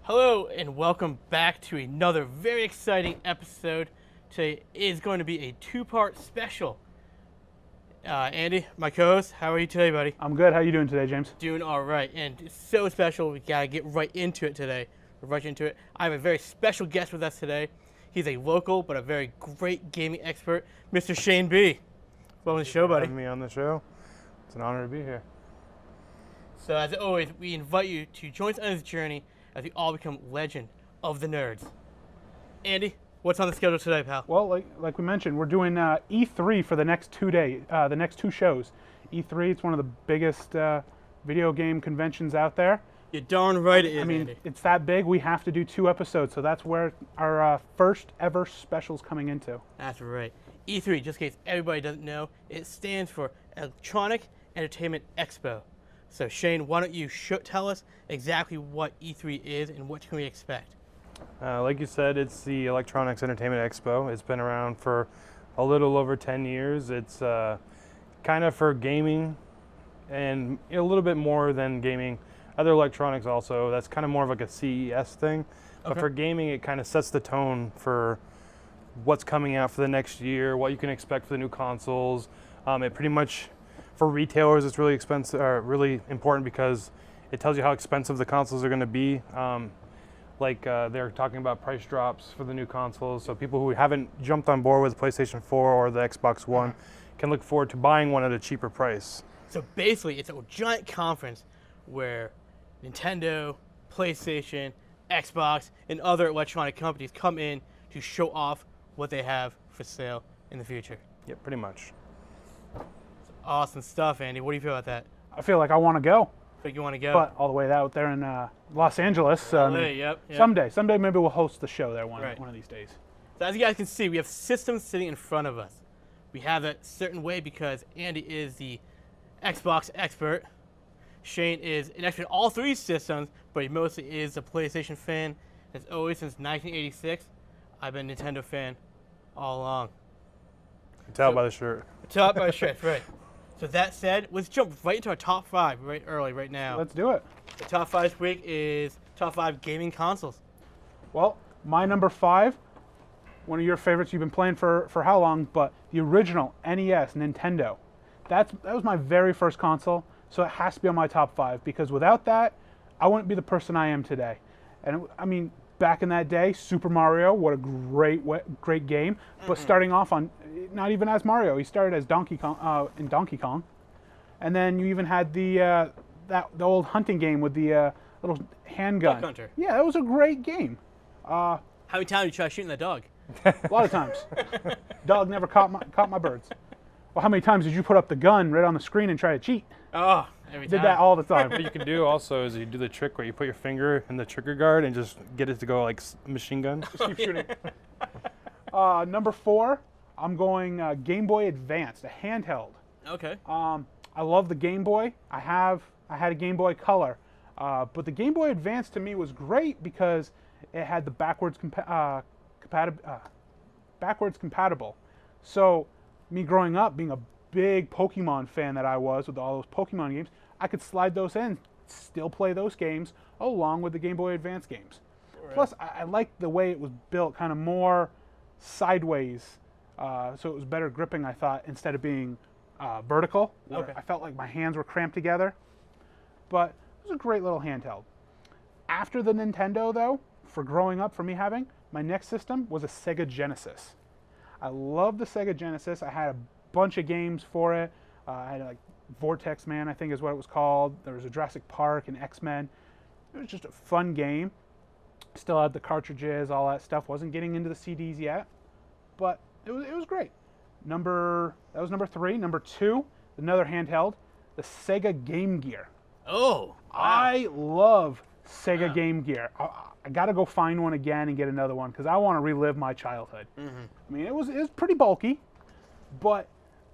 Hello and welcome back to another very exciting episode. Today is going to be a two-part special. Andy, my co-host, how are you today, buddy? I'm good. How you doing today, James? Doing all right, and it's so special. We gotta get right into it today. We're right into it. I have a very special guest with us today. He's a local but a very great gaming expert, Mr. Shane B. Welcome to the show, buddy. Having me on the show. It's an honor to be here. So as always, we invite you to join us on this journey as we all become legend of the nerds. Andy, what's on the schedule today, pal? Well, like we mentioned, we're doing E3 for the next 2 days, the next two shows. E3, it's one of the biggest video game conventions out there. You're darn right it is, I mean, Andy. it's that big. We have to do 2 episodes, so that's where our first ever special's coming into. That's right. E3, just in case everybody doesn't know, it stands for Electronic Entertainment Expo. So Shane, why don't you tell us exactly what E3 is and what can we expect? Like you said, it's the Electronics Entertainment Expo. It's been around for a little over 10 years. It's kind of for gaming and a little bit more than gaming. Other electronics also. That's kind of more of like a CES thing. But Okay. for gaming, it kind of sets the tone for what's coming out for the next year, what you can expect for the new consoles. It pretty much, for retailers, it's really expensive, really important because it tells you how expensive the consoles are going to be. They're talking about price drops for the new consoles, so people who haven't jumped on board with the PlayStation 4 or the Xbox One can look forward to buying one at a cheaper price. So basically, it's a giant conference where Nintendo, PlayStation, Xbox, and other electronic companies come in to show off what they have for sale in the future. Yeah, pretty much. Awesome stuff, Andy. What do you feel about that? I feel like I want to go, Think you want to go? but all the way out there in Los Angeles. Yep. Someday maybe we'll host the show there one Right. of these days. So as you guys can see, we have systems sitting in front of us. We have it a certain way because Andy is the Xbox expert. Shane is an expert in all 3 systems, but he mostly is a PlayStation fan. As always, since 1986, I've been a Nintendo fan all along. You can tell by the shirt. Top by shirt, right. So that said, let's jump right into our top 5 right now. Let's do it. The top 5 this week is top 5 gaming consoles. Well, my number 5, one of your favorites you've been playing for how long, but the original NES, Nintendo. That was my very first console, so it has to be on my top 5, because without that, I wouldn't be the person I am today. And I mean, back in that day, Super Mario, what a great game, but starting off on, not even as Mario, he started as Donkey Kong, in Donkey Kong. And then you even had the old hunting game with the little handgun. Duck Hunter. Yeah, that was a great game. How many times did you try shooting that dog? A lot of times. Dog never caught my birds. Well, how many times did you put up the gun right on the screen and try to cheat? Oh, every time. Did that all the time. What you can do also is you do the trick where you put your finger in the trigger guard and just get it to go like machine gun. Keep shooting. Number 4, I'm going Game Boy Advance, a handheld. Okay. I love the Game Boy. I had a Game Boy Color, but the Game Boy Advance to me was great because it had the backwards compatible. So me growing up, being a big Pokemon fan that I was with all those Pokemon games, I could slide those in, still play those games along with the Game Boy Advance games. Right. Plus, I liked the way it was built, kind of more sideways, so it was better gripping, I thought, instead of being vertical. Where Okay. I felt like my hands were cramped together. But it was a great little handheld. After the Nintendo, though, for growing up, for me having, my next system was a Sega Genesis. I love the Sega Genesis. I had a bunch of games for it. I had like Vortex Man, I think is what it was called. There was a Jurassic Park and X-Men. It was just a fun game. Still had the cartridges, all that stuff. Wasn't getting into the CDs yet, but it was great. That was number 3. Number 2, another handheld, the Sega Game Gear. Oh, wow. I love Sega Game Gear. I got to go find one again and get another one because I want to relive my childhood. I mean, it was pretty bulky, but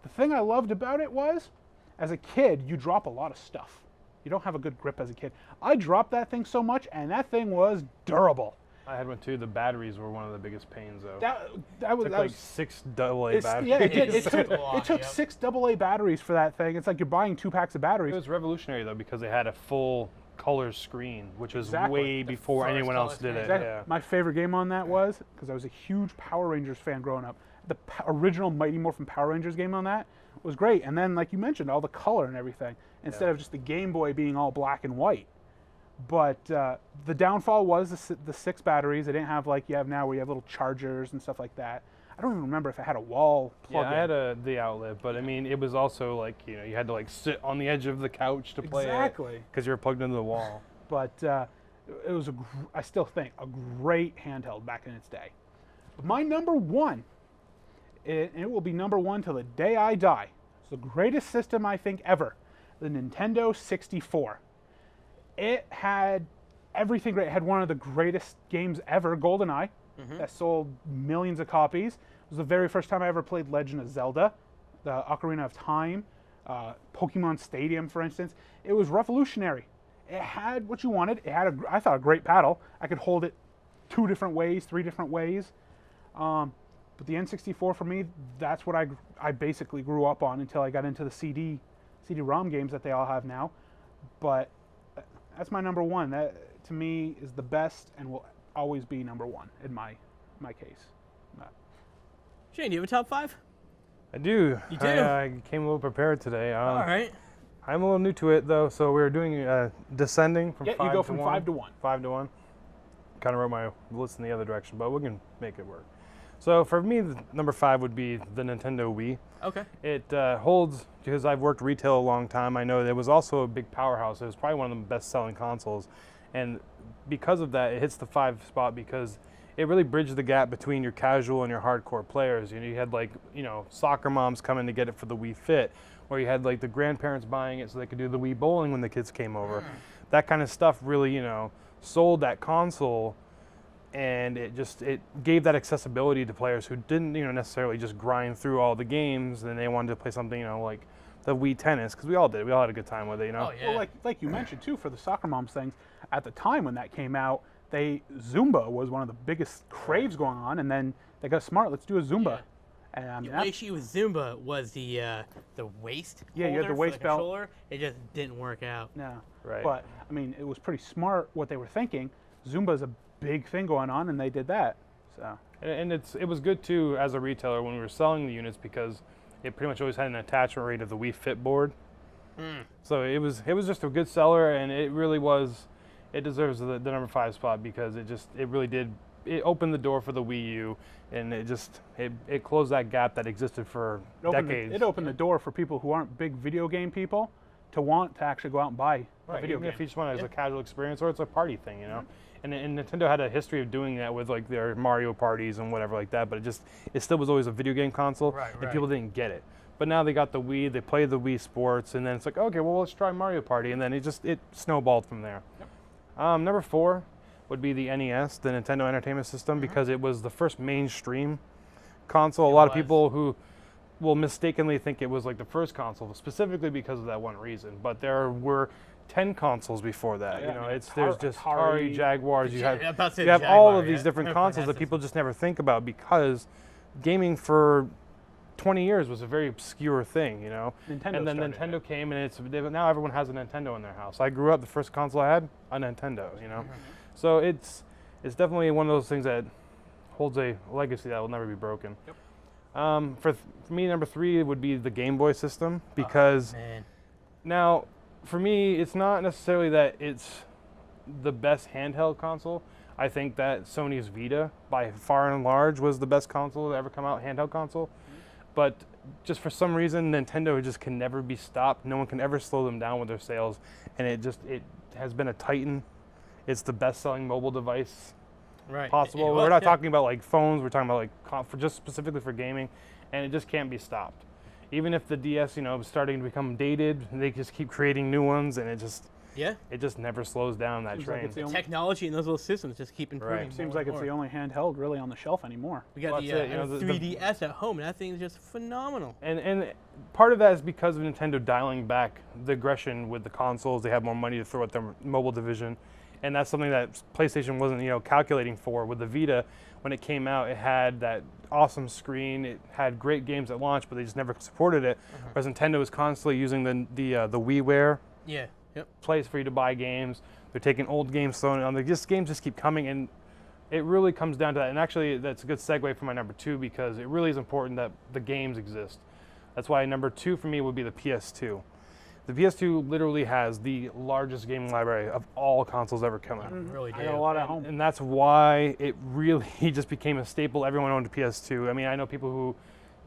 the thing I loved about it was, as a kid, you drop a lot of stuff. You don't have a good grip as a kid. I dropped that thing so much, and that thing was durable. I had one too. The batteries were one of the biggest pains though. That was Took like 6 AA it's- batteries. yeah, it did. It It took Yep. 6 AA batteries for that thing. It's like you're buying 2 packs of batteries. It was revolutionary though because they had a full color screen, which was Exactly. way The before first anyone else color did it. screen. Yeah. My favorite game on that was, because I was a huge Power Rangers fan growing up, the original Mighty Morphin Power Rangers game on that was great. And then, like you mentioned, all the color and everything, instead of just the Game Boy being all black and white. But the downfall was the 6 batteries. They didn't have like you have now, where you have little chargers and stuff like that. I don't even remember if it had a wall plug. Yeah, I had the outlet, but I mean, it was also like, you know, you had to like sit on the edge of the couch to play Exactly. it because you were plugged into the wall. But it was I still think a great handheld back in its day. But my number one, it will be number one till the day I die. It's the greatest system I think ever, the Nintendo 64. It had everything great. It had one of the greatest games ever, GoldenEye, that sold millions of copies. It was the very first time I ever played Legend of Zelda, the Ocarina of Time, Pokemon Stadium, for instance. It was revolutionary. It had what you wanted. It had, I thought, a great paddle. I could hold it 2 different ways, 3 different ways. But the N64 for me, that's what I basically grew up on until I got into the CD-ROM games that they all have now. But that's my number one. That to me is the best and will always be number one in my case. Shane, do you have a top 5? I do. You do? I came a little prepared today. All right. I'm a little new to it though, so we're doing descending from 5 to 1. Yeah, you go from 5 to 1. 5 to 1. Kind of wrote my list in the other direction, but we can make it work. So for me, number 5 would be the Nintendo Wii. Okay. It holds, because I've worked retail a long time, I know it was also a big powerhouse. It was probably one of the best-selling consoles. And because of that, it hits the 5 spot because it really bridged the gap between your casual and your hardcore players. You know, you had like, you know, soccer moms coming to get it for the Wii Fit, or you had like the grandparents buying it so they could do the Wii bowling when the kids came over. That kind of stuff really, you know, sold that console, and it gave that accessibility to players who didn't, you know, necessarily just grind through all the games, and they wanted to play something, you know, like the Wii Tennis, because we all did. We all had a good time with it, you know. Oh, yeah. Well, like you mentioned too, for the soccer moms things, at the time when that came out, Zumba was one of the biggest craves going on, and then they got smart. Let's do a Zumba. Yeah. And I mean, The issue with Zumba was the waist. Yeah, you had the holder for waist belt. controller. It just didn't work out. no. Right. But I mean, it was pretty smart what they were thinking. Zumba's a big thing going on, and they did that. So And it was good too as a retailer when we were selling the units, because it pretty much always had an attachment rate of the Wii Fit board. So it was just a good seller, and it really was. It deserves the number 5 spot because it really did. It opened the door for the Wii U, and it closed that gap that existed for decades. It opened the door for people who aren't big video game people to want to actually go out and buy a video Even game. if you just want it as a casual experience or it's a party thing, you know. And Nintendo had a history of doing that with like their Mario parties and whatever like that, but it still was always a video game console, and people didn't get it. But now they got the Wii, they play the Wii Sports, and then it's like, okay, well, let's try Mario Party, and then it snowballed from there. Number 4 would be the NES, the Nintendo Entertainment System, because it was the first mainstream console. A lot of people who will mistakenly think it was like the first console, specifically because of that one reason. But there were 10 consoles before that. Yeah, You know, I mean, there's just Atari, Jaguars. You have about to say you have Jaguar, all of these yeah. different Everyone consoles has that people just never think about, because gaming for 20 years was a very obscure thing, you know. Nintendo and then started Nintendo came, and now everyone has a Nintendo in their house. I grew up, the first console I had, a Nintendo, you know. So it's definitely one of those things that holds a legacy that will never be broken. For me, number 3 would be the Game Boy system, because Man. now, for me, it's not necessarily that it's the best handheld console. I think that Sony's Vita, by far and large, was the best console to ever come out, handheld console. But just for some reason, Nintendo just can never be stopped. No one can ever slow them down with their sales, and it has been a titan. It's the best-selling mobile device possible. It was, We're not yeah. talking about like phones. We're talking about like for just specifically for gaming, and it just can't be stopped. Even if the DS, you know, is starting to become dated, they just keep creating new ones, and it just never slows down that Seems like train. it's the only- Technology in those little systems just keep improving. Right. more Seems and like it's more. the only handheld really on the shelf anymore. We got Well, the that's it, you know, the 3DS at home, and that thing is just phenomenal. And part of that is because of Nintendo dialing back the aggression with the consoles. They have more money to throw at their mobile division, and that's something that PlayStation wasn't, you know, calculating for. With the Vita, when it came out, it had that awesome screen. It had great games at launch, but they just never supported it. Whereas Nintendo was constantly using the WiiWare Yeah. place for you to buy games. They're taking old games, throwing it on. Games just keep coming, and it really comes down to that. And actually, that's a good segue for my number 2 because it really is important that the games exist. That's why number 2 for me would be the PS2. The PS2 literally has the largest gaming library of all consoles ever come out. Really I do. got a lot at home. And that's why it really just became a staple. Everyone owned a PS2. I mean, I know people who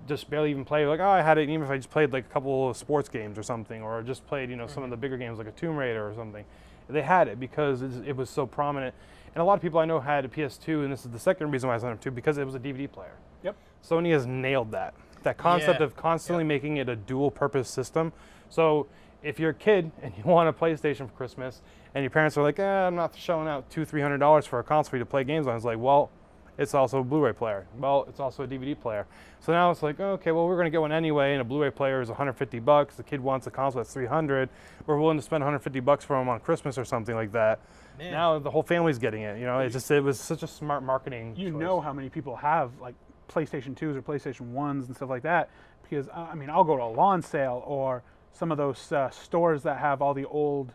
just barely even play, like, oh, I had it, even if I just played like a couple of sports games or something, or just played, some of the bigger games like a Tomb Raider or something. They had it because it was so prominent. And a lot of people I know had a PS2, and this is the second reason why I signed up to, because it was a DVD player. Yep. Sony has nailed that. That concept of constantly making it a dual purpose system. So if you're a kid and you want a PlayStation for Christmas, and your parents are like, I'm not shelling out $200-300 for a console for you to play games on, it's like, well, it's also a Blu-ray player. Well, it's also a DVD player. So now it's like, okay, well, we're going to get one anyway, and a Blu-ray player is $150. The kid wants a console that's $300. We're willing to spend $150 for them on Christmas or something like that. Man. Now the whole family's getting it. It was such a smart marketing You choice. know how many people have like PlayStation 2s or PlayStation 1s and stuff like that because I mean I'll go to a lawn sale or some of those stores that have all the old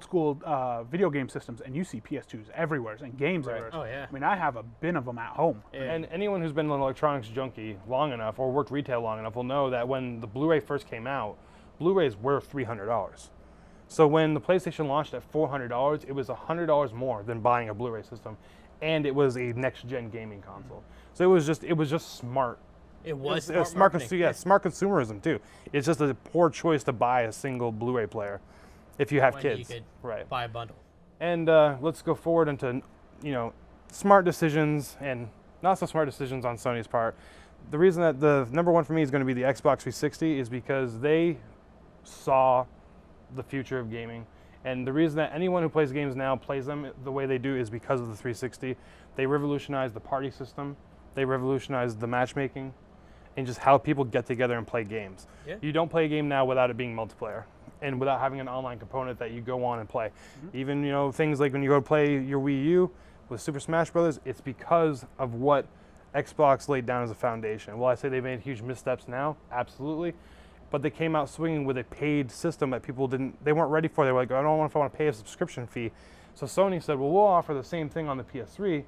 school video game systems, and you see PS2s everywhere and games everywhere. Oh, yeah. I mean I have a bin of them at home. And anyone who's been an electronics junkie long enough or worked retail long enough will know that when the Blu-ray first came out, Blu-rays were $300. So when the PlayStation launched at $400, it was $100 more than buying a Blu-ray system, and it was a next-gen gaming console. So it was just smart. It was smart marketing. smart consumerism too. It's just a poor choice to buy a single Blu-ray player if you have When kids. you could Right. buy a bundle. And let's go forward into, smart decisions and not so smart decisions on Sony's part. The reason that the number 1 for me is going to be the Xbox 360 is because they saw the future of gaming. And the reason that anyone who plays games now plays them the way they do is because of the 360. They revolutionized the party system. They revolutionized the matchmaking and just how people get together and play games. Yeah. You don't play a game now without it being multiplayer and without having an online component that you go on and play. Even, things like when you go play your Wii U with Super Smash Brothers, it's because of what Xbox laid down as a foundation. Will I say they made huge missteps now? Absolutely. But they came out swinging with a paid system that people they weren't ready for. They were like, I don't know if I want to pay a subscription fee. So Sony said, well, we'll offer the same thing on the PS3,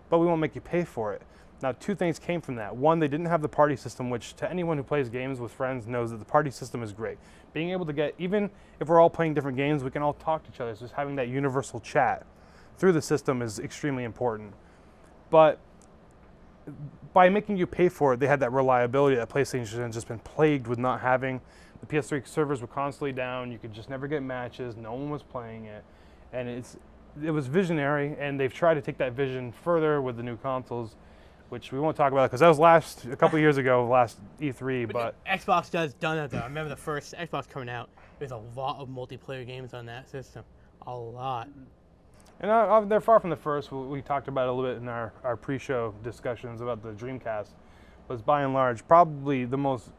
but we won't make you pay for it. Now, 2 things came from that. One, they didn't have the party system, which to anyone who plays games with friends knows that the party system is great. Being able to get, even if we're all playing different games, we can all talk to each other. So just having that universal chat through the system is extremely important. But by making you pay for it, they had that reliability that PlayStation has just been plagued with not having. The PS3 servers were constantly down. You could just never get matches. No one was playing it. And it was visionary, and they've tried to take that vision further with the new consoles, which we won't talk about because that was a couple years ago, last E3. But Xbox does done that though. I remember the first Xbox coming out. There's a lot of multiplayer games on that system. A lot. And they're far from the first. We talked about it a little bit in our pre-show discussions about the Dreamcast. Was by and large probably the most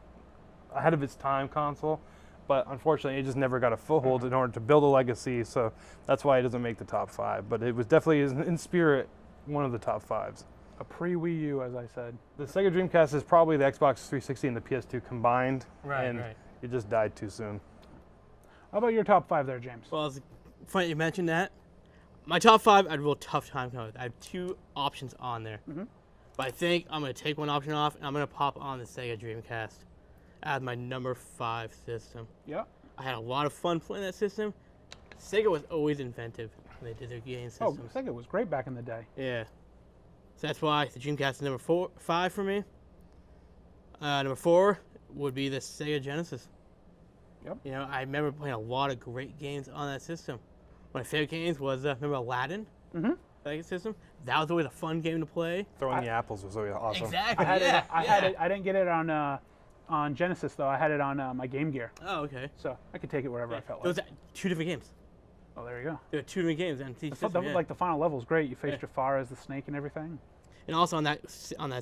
ahead of its time console, but unfortunately it just never got a foothold in order to build a legacy. So that's why it doesn't make the top 5. But it was definitely, in spirit, one of the top 5s. A pre-Wii U, as I said. The Sega Dreamcast is probably the Xbox 360 and the PS2 combined, and Right. it just died too soon. How about your top 5 there, James? Well, it's funny you mentioned that. My top 5, I had a real tough time coming with. I have 2 options on there. But I think I'm going to take one option off, and I'm going to pop on the Sega Dreamcast as my number 5 system. Yeah. I had a lot of fun playing that system. Sega was always inventive when they did their game Oh, systems. Sega was great back in the day. Yeah. So that's why the Dreamcast is number 5 for me. Number 4 would be the Sega Genesis. Yep. I remember playing a lot of great games on that system. One of my favorite games was, remember Aladdin? Sega system? That was always a fun game to play. Throwing the apples was really awesome. Exactly. I had yeah. it. I didn't get it on Genesis though. I had it on my Game Gear, Oh, okay. so I could take it wherever I felt Those like. are 2 different games. Oh, there you go. There are 2 different games on each system. Yeah. Like the final level's great. You faced Jafar as the snake and everything. And also on that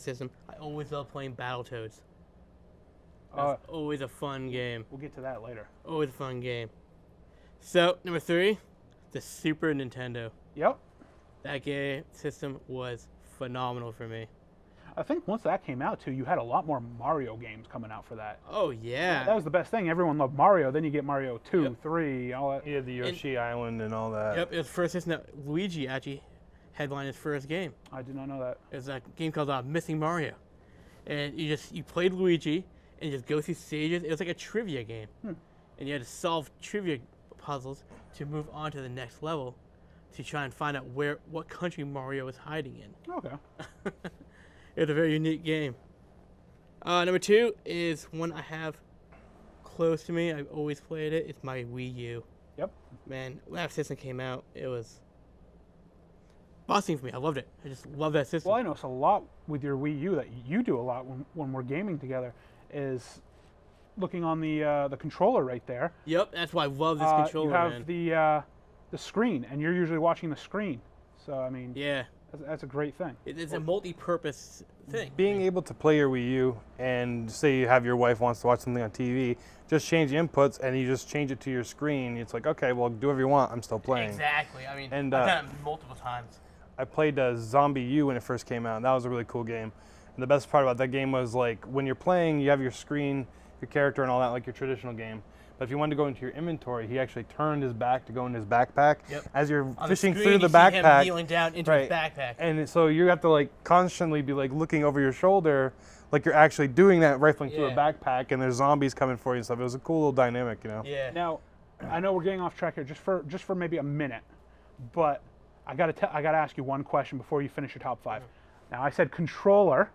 system, I always loved playing Battletoads. That's always a fun game. We'll get to that later. Always a fun game. So, number 3, the Super Nintendo. Yep. That game system was phenomenal for me. I think once that came out too, you had a lot more Mario games coming out for that. Oh yeah. That was the best thing. Everyone loved Mario. Then you get Mario 2, Yep. 3, all that. He had the Yoshi Island and all that. Yep, it was the first system that Luigi actually headlined his first game. I did not know that. It was a game called Missing Mario, and you played Luigi and you just go through stages. It was like a trivia game, and you had to solve trivia puzzles to move on to the next level, to try and find out what country Mario was hiding in. Okay. It was a very unique game. Number 2 is one I have close to me. I've always played it. It's my Wii U. Yep. Man, when that system came out, it was busting for me. I loved it. I just love that system. Well, I notice a lot with your Wii U that you do a lot when we're gaming together is looking on the controller right there. Yep, that's why I love this controller, You have man. the screen, and you're usually watching the screen. So I mean, Yeah, that's a great thing. it's a multi-purpose thing. Being able to play your Wii U and say you have your wife wants to watch something on TV, just change the inputs and you just change it to your screen. It's like, okay, well, do whatever you want. I'm still playing. Exactly. I mean, And, I've done it multiple times. I played Zombie U when it first came out. And that was a really cool game. And the best part about that game was like when you're playing, you have your screen, your character, and all that, like your traditional game. But if you wanted to go into your inventory, he actually turned his back to go in his backpack. Yep. As you're On fishing the through screen, the you see him backpack. kneeling down into Right. his backpack. And so you have to like constantly be like looking over your shoulder, like you're actually doing that, rifling through a Yeah. backpack, and there's zombies coming for you and stuff. It was a cool little dynamic, you know. Yeah. Now, I know we're getting off track here just for maybe a minute, but I gotta ask you one question before you finish your top 5. Now I said controller.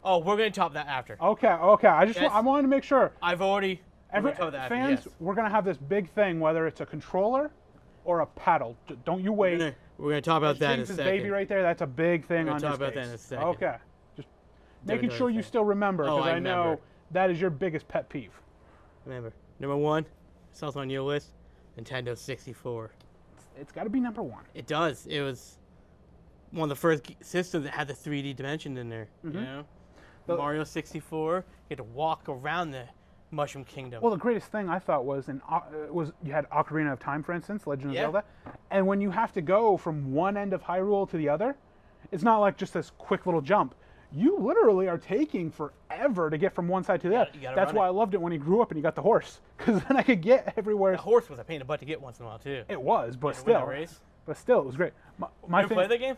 Oh, we're gonna top that after. Okay. I wanted to make sure. I've already. we're gonna top that after, Fans, yes. we're gonna have this big thing, whether it's a controller or a paddle. Don't you wait. We're gonna talk about that in a James's second. baby right there. That's a big thing We're on gonna his talk about that case. in a second. Okay. Just making Don't sure you think. still remember, Oh, because I I know remember. that is your biggest pet peeve. Remember, number 1, it's also on your list, Nintendo 64. It's got to be number 1. It does. It was one of the first systems that had the 3D dimension in there. You know, The- Mario 64. You had to walk around the Mushroom Kingdom. Well, the greatest thing I thought was you had Ocarina of Time, for instance, Legend of Yeah. Zelda, and when you have to go from one end of Hyrule to the other, it's not like just this quick little jump. You literally are taking forever to get from one side to the other. you gotta That's run why it. I loved it when he grew up and he got the horse, because then I could get everywhere. the horse was a pain in the butt to get once in a while too. It was, but To win the still, race. it was great. My You ever thing, played that game?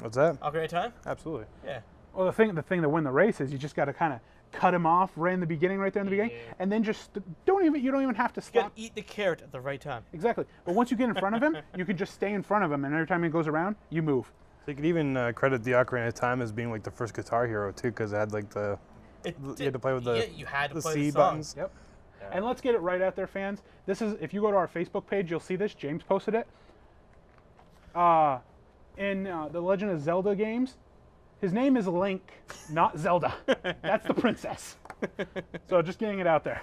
What's that? Ocarina of Time? Absolutely. Yeah. well, the thing to win the race is you just got to kind of cut him off right in the beginning, right there in the beginning, Yeah. and then just you don't even have to You stop. gotta eat the carrot at the right time. Exactly. But once you get in front of him, you can just stay in front of him, and every time he goes around, you move. So you could even credit the Ocarina of Time as being like the first Guitar Hero too, because it had like you had to play with Yeah, you had to the play C the songs. buttons. Yep. And let's get it right out there, fans. This is, if you go to our Facebook page, you'll see this. James posted it. In the Legend of Zelda games, his name is Link, not Zelda. That's the princess. So just getting it out there.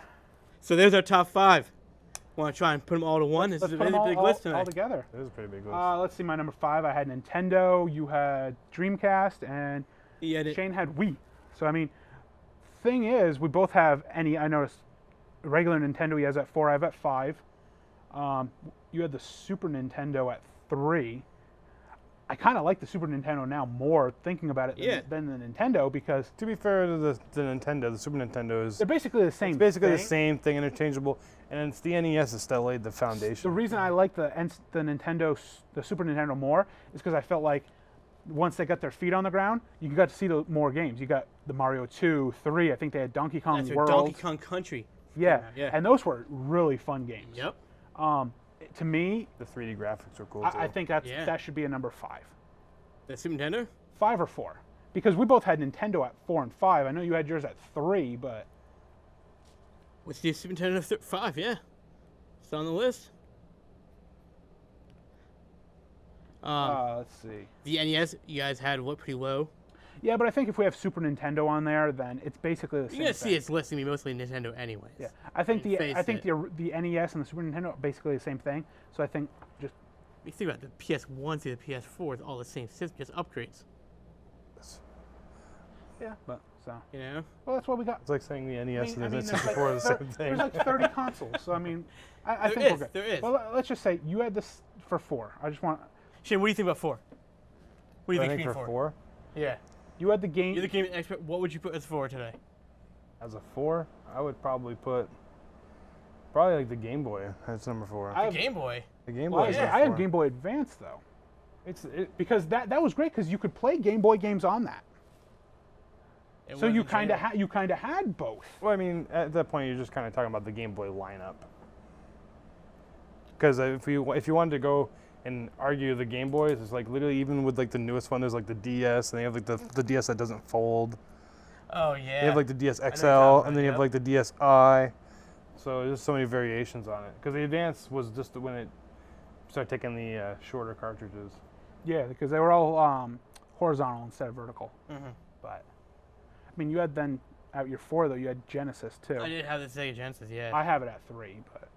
So there's our top 5. Want to try and put them all to one? This Let's is a put them really big list all tonight. together. It was a pretty big list. Let's see, my number 5, I had Nintendo, you had Dreamcast, and Yeah, Shane had Wii. So, I mean, thing is, we both have I noticed regular Nintendo, he has at 4, I have at 5. You had the Super Nintendo at 3. I kind of like the Super Nintendo now more, thinking about it, Yeah. than the Nintendo, because To be fair to the Nintendo, the Super Nintendo is they're basically the same basically the thing. same thing, interchangeable, and it's the NES that still laid the The foundation. reason I like the Super Nintendo more is because I felt like once they got their feet on the ground, you got to see more games. You got the Mario 2, 3. I think they had Donkey Kong That's your World. Donkey Kong Country. Yeah. Yeah. And those were really fun games. Yep. To me, The 3D graphics were cool too. I think Yeah. that should be a number 5. The Super Nintendo? 5 or 4. Because we both had Nintendo at 4 and 5. I know you had yours at 3, but What's the Super Nintendo 5? Yeah. It's on the list. let's see. The NES, you guys had what pretty low. Yeah, but I think if we have Super Nintendo on there, then it's basically the same You're gonna see thing. it's listing me mostly Nintendo anyways. Yeah, I think Face the NES and the Super Nintendo are basically the same thing. So I think just You think about it, the PS1 to the PS4 is all the same system, just upgrades. yeah, but so You know? well, that's what we got. It's like saying the NES and the there's N64 are the same thing. There's like 30 consoles, so I mean, I There think is, we're good. there is. Well, let's just say you had this for 4. I just want Shane, what do you think about 4? What do you I think think between for 4? 4, Yeah. You had the game. You're the gaming expert. What would you put as 4 today? As a 4, I would probably put like the Game Boy. That's number 4. I The Game Boy. The Game Well, Boy. is yeah. number I had 4. Game Boy Advance though, because that was great because you could play Game Boy games on that. It So you wasn't kind of jail. you kind of had both. Well, I mean, at that point, you're just kind of talking about the Game Boy lineup. Because if you wanted to go and argue the Game Boys, it's like literally even with like the newest one, there's like the DS, and they have like the DS that doesn't fold. Oh yeah. You have like the DS you're talking XL, about, and then you have yep. like the DSi. So there's so many variations on it. Because the Advance was just when it started taking the shorter cartridges. Yeah, because they were all horizontal instead of vertical. Mhm. But I mean, you had then at your 4 though, you had Genesis too. I did have the Sega Genesis. Yeah. I have it at 3, but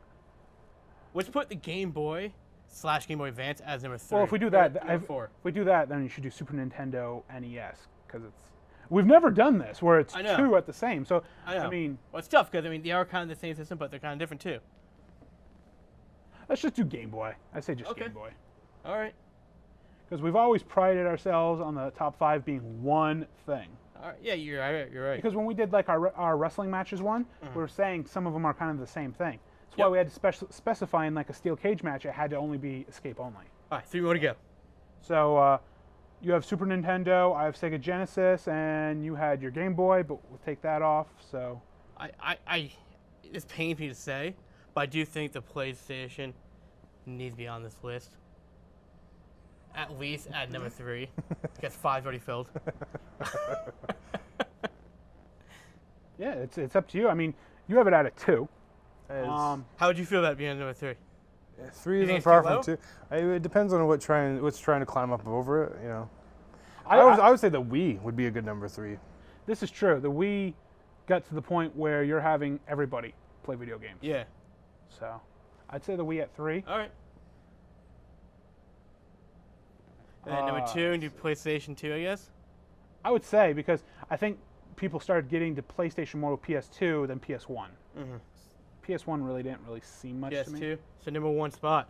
Let's put the Game Boy / Game Boy Advance as number 3. well, if we do that, number 4. if we do that, then you should do Super Nintendo NES because we've never done this where it's I know. 2 at the same. So I know. mean, Well, it's tough because they are kind of the same system, but they're kind of different too. let's just do Game Boy. I say just Okay. Game Boy All right. because we've always prided ourselves on the top 5 being one thing. All right. Yeah, you're right. You're right. Because when we did like our wrestling matches one, we were saying some of them are kind of the same thing. That's why Yep. we had to specify in like a steel cage match it had to only be escape only. All right. 3 more to go. So you have Super Nintendo, I have Sega Genesis, and you had your Game Boy, but we'll take that off. So It's pains me to say, but I do think the PlayStation needs to be on this list. At least at number 3, because 5's already filled. yeah, it's up to you. I mean, you have it at a 2. It's- How would you feel about being at number 3? 3 You isn't think it's far too from low? 2. It depends on what's trying to climb up over it. You know, I I would say the Wii would be a good number 3. This is true. The Wii got to the point where you're having everybody play video games. Yeah. So I'd say the Wii at 3. All right. And then number Uh, 2, and do PlayStation 2, I guess. I would say because I think people started getting to PlayStation more with PS2 than PS1. Mm-hmm. PS1 really didn't really seem much to me. PS2. So number 1 spot.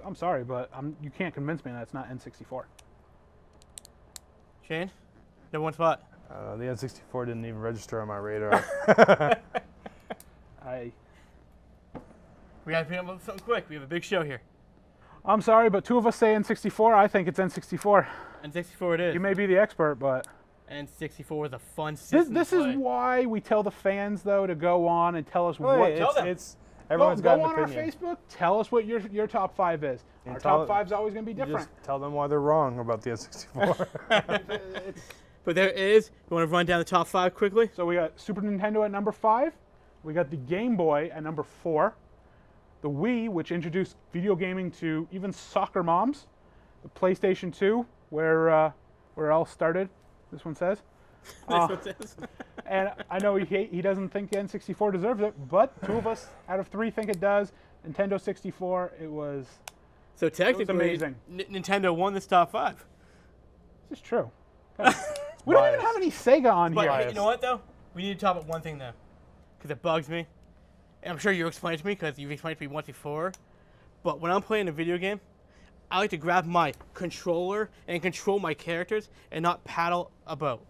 I'm sorry, but you can't convince me that it's not N64. Shane, number 1 spot. The N64 didn't even register on my radar. We got to pick up something quick. We have a big show here. I'm sorry, but 2 of us say N64. I think it's N64. N64 it is. You may be the expert, but N64 is a fun system. this to is play. why we tell the fans though to go on and tell us what. Tell them. Everyone's go got on an opinion. our Facebook. Tell us what your top 5 is. And Our tell- top 5 is always going to be You different. just tell them why they're wrong about the N64. But there is. You want to run down the top 5 quickly? So we got Super Nintendo at number 5. We got the Game Boy at number 4. The Wii, which introduced video gaming to even soccer moms. The PlayStation 2, where it all started. This one says. That's what it says. And I know he doesn't think the N64 deserves it, but 2 of us out of 3 think it does. Nintendo 64, it was. So technically, amazing. Nintendo won this top 5. This is true. We don't even have any Sega on But here. hey, you know what though? We need to talk about one thing though, because it bugs me. And I'm sure you explained it to me because you've explained it to me once before. But when I'm playing a video game, I like to grab my controller and control my characters and not paddle a boat.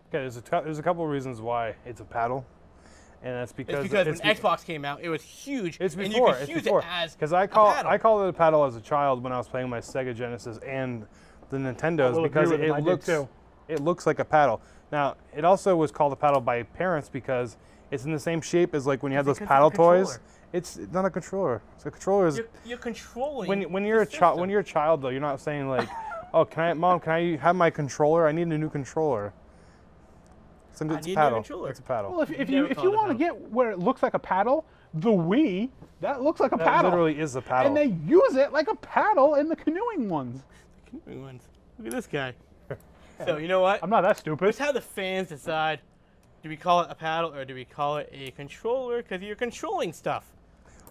Okay, there's a couple of reasons why it's a paddle, and that's It's because because it's when Xbox came out, it was huge, It's and you before. could It's use before. it as Because a I paddle. called it a paddle as a child when I was playing my Sega Genesis and the Nintendos will because agree with him, I did too. it looks like a paddle. Now it also was called a paddle by parents because it's in the same shape as like when you have those Because it's a paddle toys. controller. It's not a controller. So a controller is You're controlling. when you're a child. When you're a child though, you're not saying like, oh, can I have my controller? I need a new controller. It's need a a new paddle. controller. It's a paddle. Well, if Never you called it a want to paddle. get where it looks like a paddle, the Wii, that looks like a that paddle. literally is a paddle. And they use it like a paddle in the canoeing ones. Look at this guy. So you know what? I'm not that stupid. Let's have the fans decide. Do we call it a paddle or do we call it a controller? Because you're controlling stuff.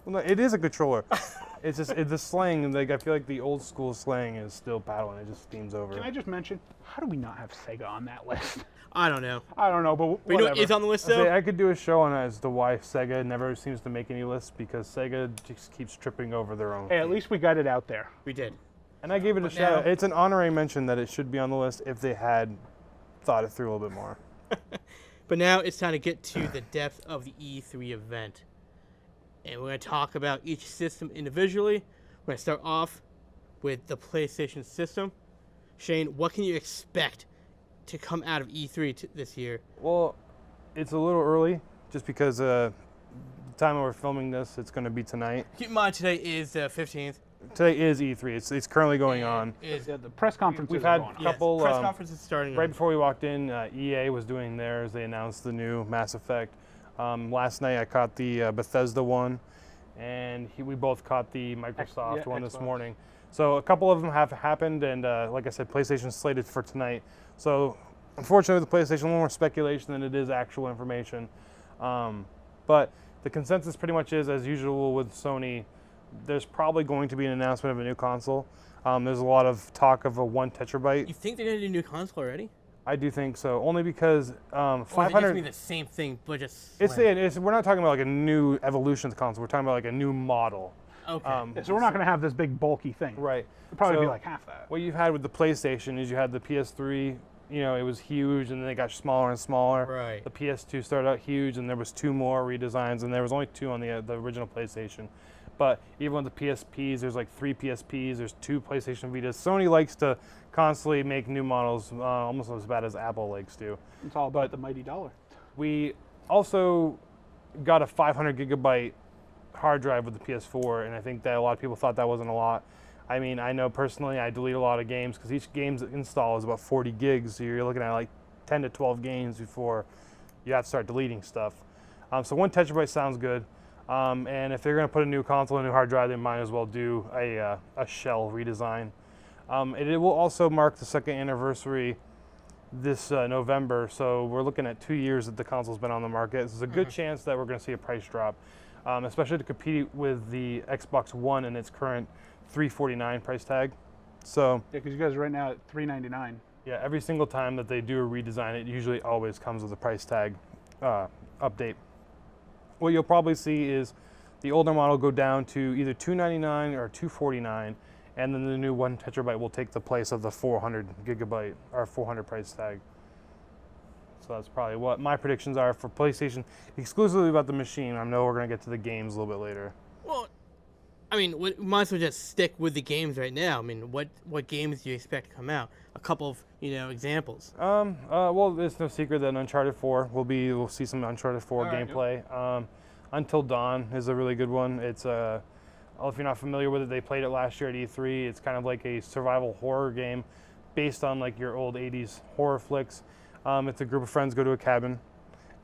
Well, no, it is a controller. It's just the slang. Like I feel like the old school slang is still paddle, and it just steams over. Can I just mention, how do we not have Sega on that list? I don't know. I don't know, but But you know whatever. what is on the list I say, though? I could do a show on as to why Sega never seems to make any lists because Sega just keeps tripping over their own. Hey, at least we got it out there. We did. And I gave it a But shout. now- It's an honorary mention that it should be on the list if they had thought it through a little bit more. But now it's time to get to the depth of the E3 event. And we're going to talk about each system individually. We're going to start off with the PlayStation system. Shane, what can you expect to come out of E3 this year? Well, it's a little early just because the time we're filming this, it's going to be tonight. Keep in mind, today is the 15th. Today is E3. It's currently going on. Yeah, the press conferences We've are had going on. a couple. Press conference is starting Right before we walked in, EA was doing theirs. They announced the new Mass Effect. Last night I caught the Bethesda one, and we both caught the Microsoft one this Xbox. morning. So a couple of them have happened, and like I said, PlayStation's slated for tonight. So unfortunately, with the PlayStation, a little more speculation than it is actual information. But the consensus pretty much is, as usual with Sony, there's probably going to be an announcement of a new console. There's a lot of talk of a 1 terabyte. You think they're going to do a new console already? I do think so, only because Or is it 500. just mean the same thing, but just slim? We're not talking about like a new evolution of the console. We're talking about like a new model. Okay. Yeah, so we're not going to have this big bulky thing. Right. It'll probably be So like half that. What you've had with the PlayStation is you had the PS3. You know, it was huge, and then it got smaller and smaller. Right. The PS2 started out huge, and there was 2 more redesigns, and there was only 2 on the original PlayStation. But even with the PSPs, there's like 3 PSPs, there's 2 PlayStation Vitas. Sony likes to constantly make new models, almost as bad as Apple likes to. It's all about the mighty dollar. We also got a 500 gigabyte hard drive with the PS4, and I think that a lot of people thought that wasn't a lot. I mean, I know personally I delete a lot of games because each game's install is about 40 gigs, so you're looking at like 10 to 12 games before you have to start deleting stuff. So 1 terabyte sounds good. And if they're going to put a new console, a new hard drive, they might as well do a shell redesign. It will also mark the 2nd anniversary this November, so we're looking at 2 years that the console's been on the market. There's a good chance that we're going to see a price drop, especially to compete with the Xbox One and its current $349 price tag. So Yeah, because you guys are right now at $399. yeah, every single time that they do a redesign, it usually always comes with a price tag update. What you'll probably see is the older model go down to either $299 or $249, and then the new 1 terabyte will take the place of the 400 gigabyte or 400 price tag. So that's probably what my predictions are for PlayStation, exclusively about the machine. I know we're going to get to the games a little bit later. Well, I mean, we might as well just stick with the games right now. I mean, what games do you expect to come out? A couple of, examples. Well, it's no secret that Uncharted 4 we'll see some Uncharted 4 All right, gameplay. Until Dawn is a really good one. It's if you're not familiar with it, they played it last year at E3. It's kind of like a survival horror game based on like your old 80s horror flicks. It's a group of friends go to a cabin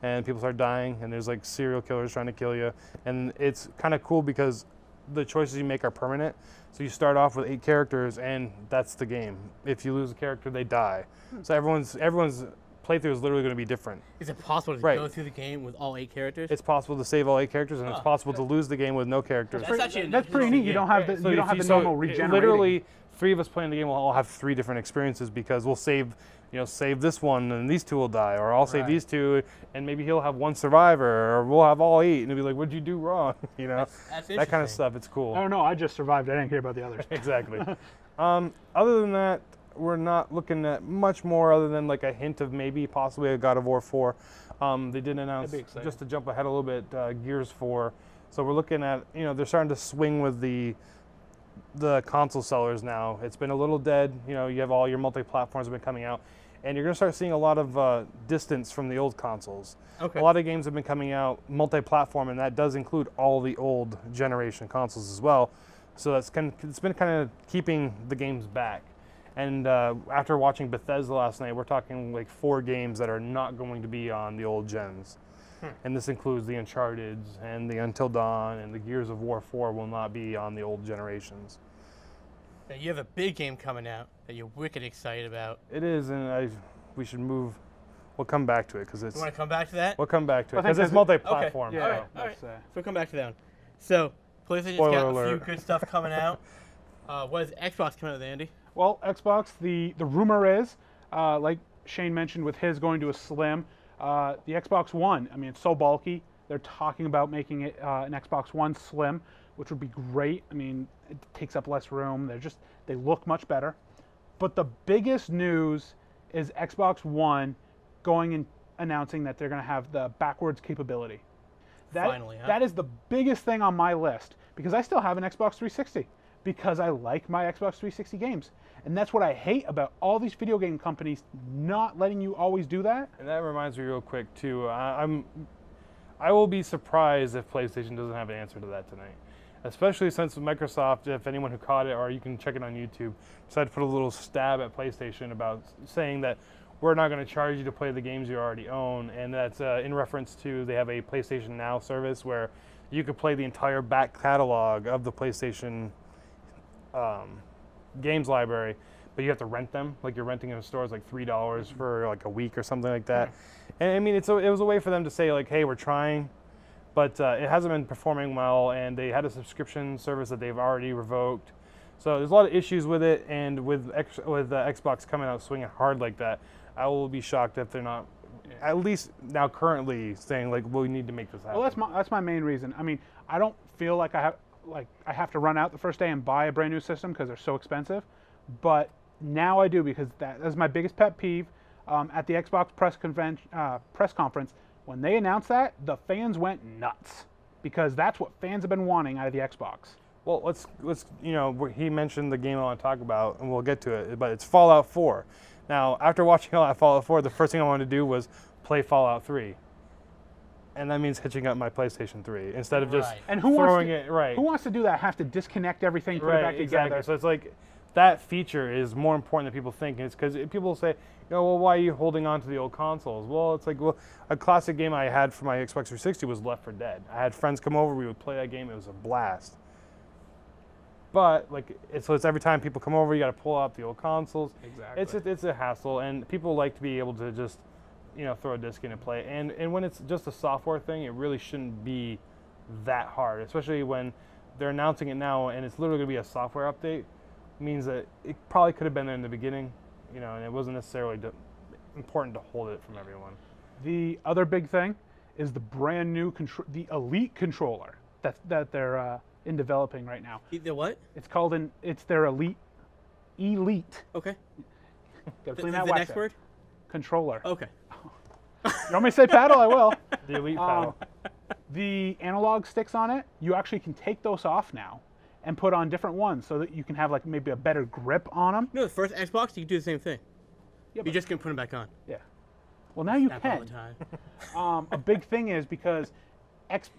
and people start dying, and there's like serial killers trying to kill you. And it's kind of cool because the choices you make are permanent. So you start off with 8 characters, and that's the game. If you lose a character, they die. So everyone's playthrough is literally going to be different. Is it possible to Right. go through the game with all 8 characters? It's possible to save all 8 characters, and it's possible to lose the game with no characters. That's actually That's pretty neat. You don't have the, So you don't if have the so normal it- regenerating. Literally, 3 of us playing the game will all have 3 different experiences because we'll save this one and these 2 will die, or I'll save Right. these 2 and maybe he'll have 1 survivor, or we'll have all 8, and it'll be like, what'd you do wrong? That's That kind of interesting. stuff. It's cool. I don't know. I just survived. I didn't care about the others. Exactly. Other than that, we're not looking at much more other than like a hint of maybe possibly a God of War 4. They did announce, That'd be exciting. just to jump ahead a little bit, Gears 4. So we're looking at, they're starting to swing with the console sellers now. It's been a little dead. You have all your multi-platforms have been coming out, and you're going to start seeing a lot of distance from the old consoles. Okay. A lot of games have been coming out multi-platform, and that does include all the old generation consoles as well. So it's been kind of keeping the games back. And after watching Bethesda last night, we're talking like 4 games that are not going to be on the old gens. And this includes the Uncharted's and the Until Dawn, and the Gears of War 4 will not be on the old generations. Now, you have a big game coming out that you're wicked excited about. It is, and we should move. We'll come back to it because it's. You want to come back to that? We'll come back to it I think because it's that's- multi-platform. Okay. so. All right. Let's, So we'll come back to that one. So PlayStation's Spoiler got a alert. few good stuff coming out. What is Xbox coming out with, Andy? Well, Xbox, the rumor is, like Shane mentioned with his going to a slim, the Xbox One, I mean, it's so bulky. They're talking about making it an Xbox One Slim, which would be great. I mean, it takes up less room. They look much better. But the biggest news is Xbox One going and announcing that they're going to have the backwards capability. Finally, huh? That is the biggest thing on my list because I still have an Xbox 360 because I like my Xbox 360 games. And that's what I hate about all these video game companies not letting you always do that. And that reminds me real quick too. I will be surprised if PlayStation doesn't have an answer to that tonight, especially since Microsoft, if anyone who caught it, or you can check it on YouTube, decided to put a little stab at PlayStation about saying that we're not going to charge you to play the games you already own, and that's in reference to they have a PlayStation Now service where you could play the entire back catalog of the PlayStation games library, but you have to rent them. Like you're renting in a store, it's like $3 for like a week or something like that. And I mean, it was a way for them to say like, hey, we're trying, but it hasn't been performing well, and they had a subscription service that they've already revoked. So there's a lot of issues with it, and with Xbox coming out swinging hard like that, I will be shocked if they're not, at least now currently, saying like, well, we need to make this happen. Well, that's my main reason. I mean, I don't feel like I have to run out the first day and buy a brand new system because they're so expensive, but now I do because that's my biggest pet peeve. At the Xbox press conference, when they announced that, the fans went nuts because that's what fans have been wanting out of the Xbox. Well, let's he mentioned the game I want to talk about, and we'll get to it, but it's Fallout 4. Now, after watching all that Fallout 4, the first thing I wanted to do was play Fallout 3. And that means hitching up my PlayStation 3 instead of just and throwing it right. Who wants to do that? Have to disconnect everything, put it back exactly. together. So it's like that feature is more important than people think. It's because people say, well, why are you holding on to the old consoles? Well, it's like, well, a classic game I had for my Xbox 360 was Left 4 Dead. I had friends come over, we would play that game. It was a blast. But like, it's every time people come over, you got to pull out the old consoles. Exactly. It's a hassle, and people like to be able to just, throw a disc in and play. And when it's just a software thing, it really shouldn't be that hard, especially when they're announcing it now, and it's literally going to be a software update. It means that it probably could have been there in the beginning, and it wasn't necessarily important to hold it from everyone. The other big thing is the brand new the Elite controller that they're in developing right now. The what? It's their Elite. Okay. Gotta clean The that wax next out. word? Controller. Okay. You want me to say paddle? I will. The Elite paddle. The analog sticks on it, you actually can take those off now and put on different ones so that you can have like maybe a better grip on them. No, the first Xbox, you can do the same thing. Yeah, You just can put them back on. Yeah. Well, now you Snap all the can. time. A big thing is because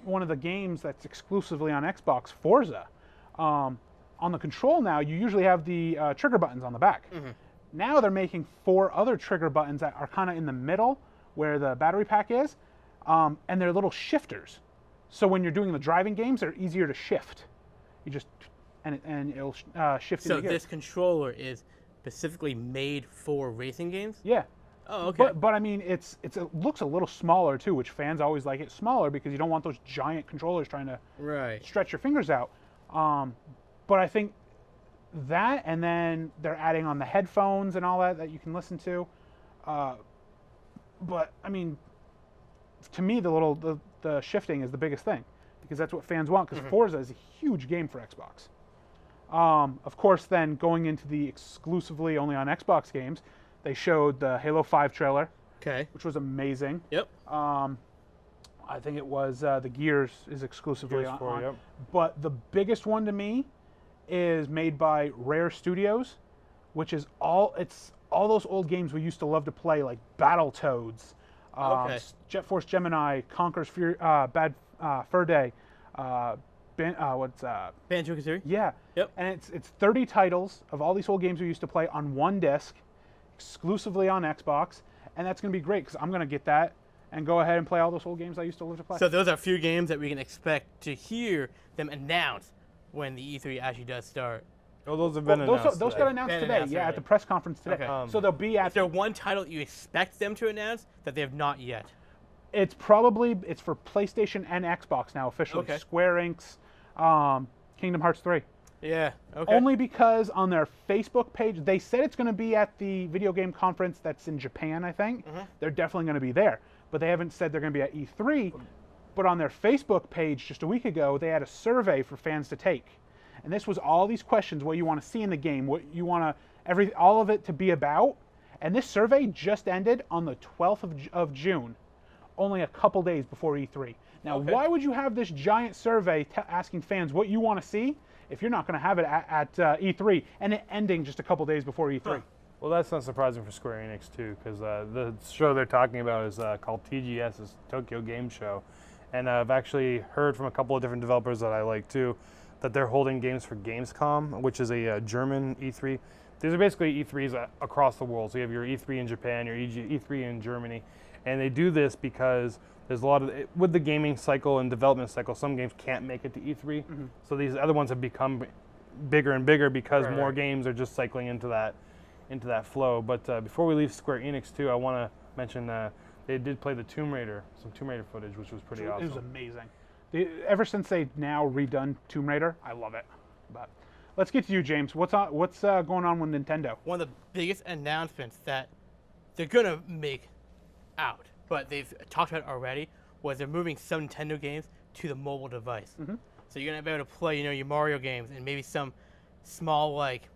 one of the games that's exclusively on Xbox, Forza, on the control now, you usually have the trigger buttons on the back. Now they're making 4 other trigger buttons that are kind of in the middle where the battery pack is, and they're little shifters. So when you're doing the driving games, they're easier to shift. You just, and it'll shift So into gear. this controller is specifically made for racing games? Yeah. Oh, okay. But I mean, it looks a little smaller too, which fans always like it smaller because you don't want those giant controllers trying to Right. stretch your fingers out. But I think that, and then they're adding on the headphones and all that you can listen to. But I mean, to me, the shifting is the biggest thing because that's what fans want. Because Forza is a huge game for Xbox. Of course, then going into the exclusively only on Xbox games, they showed the Halo 5 trailer, Okay. which was amazing. Yep. I think it was the Gears is exclusively Gears 4, on. yep. But the biggest one to me is made by Rare Studios, which is all those old games we used to love to play, like Battletoads, Okay. Jet Force Gemini, Conker's Bad Fur Day, Banjo-Kazooie? yeah. Yep. And it's 30 titles of all these old games we used to play on one disc, exclusively on Xbox, and that's going to be great because I'm going to get that and go ahead and play all those old games I used to love to play. So those are a few games that we can expect to hear them announce when the E3 actually does start. Oh, those have been Those announced. got today. announced Been today, announced yeah, at already. the press conference today. Okay. So they'll be at. Is there one title that you expect them to announce that they have not yet? It's for PlayStation and Xbox now officially. Okay. Square Enix, Kingdom Hearts 3. Yeah. Okay. Only because on their Facebook page, they said it's going to be at the video game conference that's in Japan, I think. They're definitely going to be there. But they haven't said they're going to be at E3. But on their Facebook page just a week ago, they had a survey for fans to take. And this was all these questions, what you want to see in the game, what you want all of it to be about. And this survey just ended on the 12th of June, only a couple days before E3. Now, Okay. why would you have this giant survey asking fans what you want to see if you're not going to have it at E3 and it ending just a couple days before E3? Huh. Well, that's not surprising for Square Enix too, because the show they're talking about is called TGS, is Tokyo Game Show, and I've actually heard from a couple of different developers that I like too, that they're holding games for Gamescom, which is a German E3. These are basically E3s across the world. So you have your E3 in Japan, your E3 in Germany, and they do this because there's a lot of with the gaming cycle and development cycle, some games can't make it to E3. So these other ones have become bigger and bigger because Right, more right. games are just cycling into that flow. But before we leave Square Enix too, I want to mention they did play some Tomb Raider footage, which was pretty awesome. It was amazing. Ever since they now redone Tomb Raider, I love it. But let's get to you, James. What's going on with Nintendo? One of the biggest announcements that they're gonna make out, but they've talked about it already, was they're moving some Nintendo games to the mobile device. So you're gonna be able to play, your Mario games and maybe some small like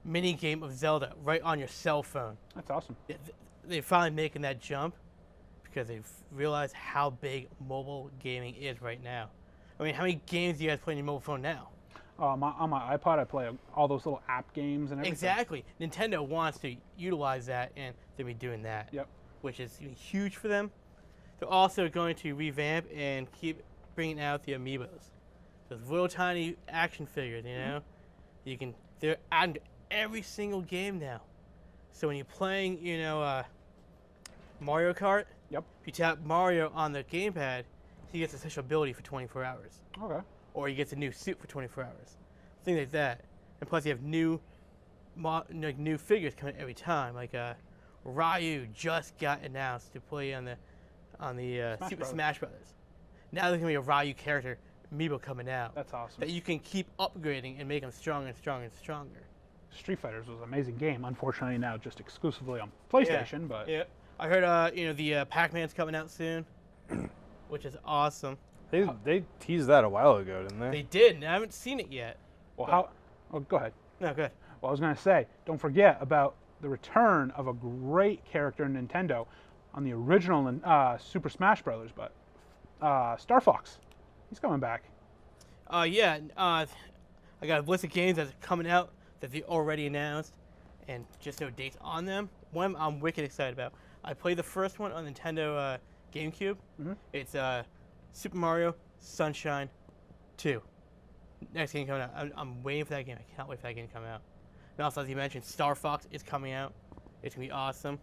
mini game of Zelda right on your cell phone. That's awesome. They're finally making that jump because they've realized how big mobile gaming is right now. I mean, how many games do you guys play on your mobile phone now? On my iPod, I play all those little app games and everything. Exactly. Nintendo wants to utilize that, and they'll be doing that. Yep. Which is huge for them. They're also going to revamp and keep bringing out the amiibos, those little tiny action figures. They're adding to every single game now. So when you're playing, Mario Kart, Yep. if you tap Mario on the gamepad, he gets a special ability for 24 hours, Okay. or he gets a new suit for 24 hours, things like that. And plus, you have new figures coming every time. Like Ryu just got announced to play on the Super Brothers. Smash Brothers. Now there's gonna be a Ryu character amiibo coming out That's awesome. that you can keep upgrading and make them stronger and stronger and stronger. Street Fighters was an amazing game. Unfortunately, now just exclusively on PlayStation. But Yeah, I heard the Pac-Man's coming out soon, which is awesome. They teased that a while ago, didn't they? They did, and I haven't seen it yet. well, how? Oh, go ahead. No, good. Well, I was going to say, don't forget about the return of a great character in Nintendo on the original Super Smash Brothers, but Star Fox, he's coming back. I got a list of games that's coming out that they already announced, and just no dates on them. One I'm wicked excited about. I played the first one on Nintendo GameCube. It's Super Mario Sunshine 2. Next game coming out. I'm waiting for that game. I cannot wait for that game to come out. And also, as you mentioned, Star Fox is coming out. It's going to be awesome.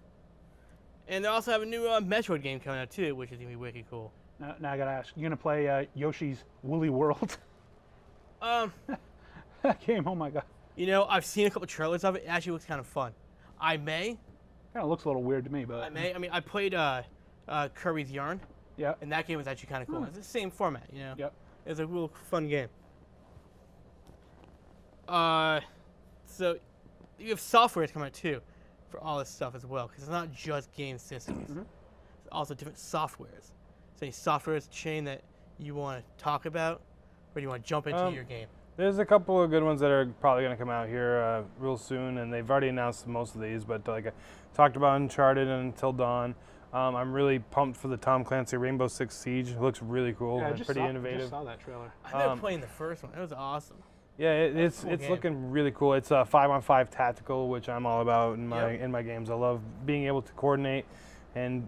And they also have a new Metroid game coming out, too, which is going to be wicked cool. Now I got to ask, you going to play Yoshi's Woolly World? That game, oh my god. I've seen a couple trailers of it. It actually looks kind of fun. I may. Kind of looks a little weird to me, but I mean, I played Kirby's Yarn, yeah. and that game was actually kind of cool. It's the same format, Yep. It was a real fun game. So you have software coming out too for all this stuff as well, because it's not just game systems. It's also different softwares. So any softwares chain that you want to talk about, or do you want to jump into your game? There's a couple of good ones that are probably going to come out here real soon, and they've already announced most of these. But like I talked about Uncharted and Until Dawn, I'm really pumped for the Tom Clancy Rainbow Six Siege. It looks really cool and pretty innovative. Just saw that trailer. I remember playing the first one. It was awesome. Yeah, it's cool game. looking really cool. It's a 5-on-5 tactical, which I'm all about in my games. I love being able to coordinate and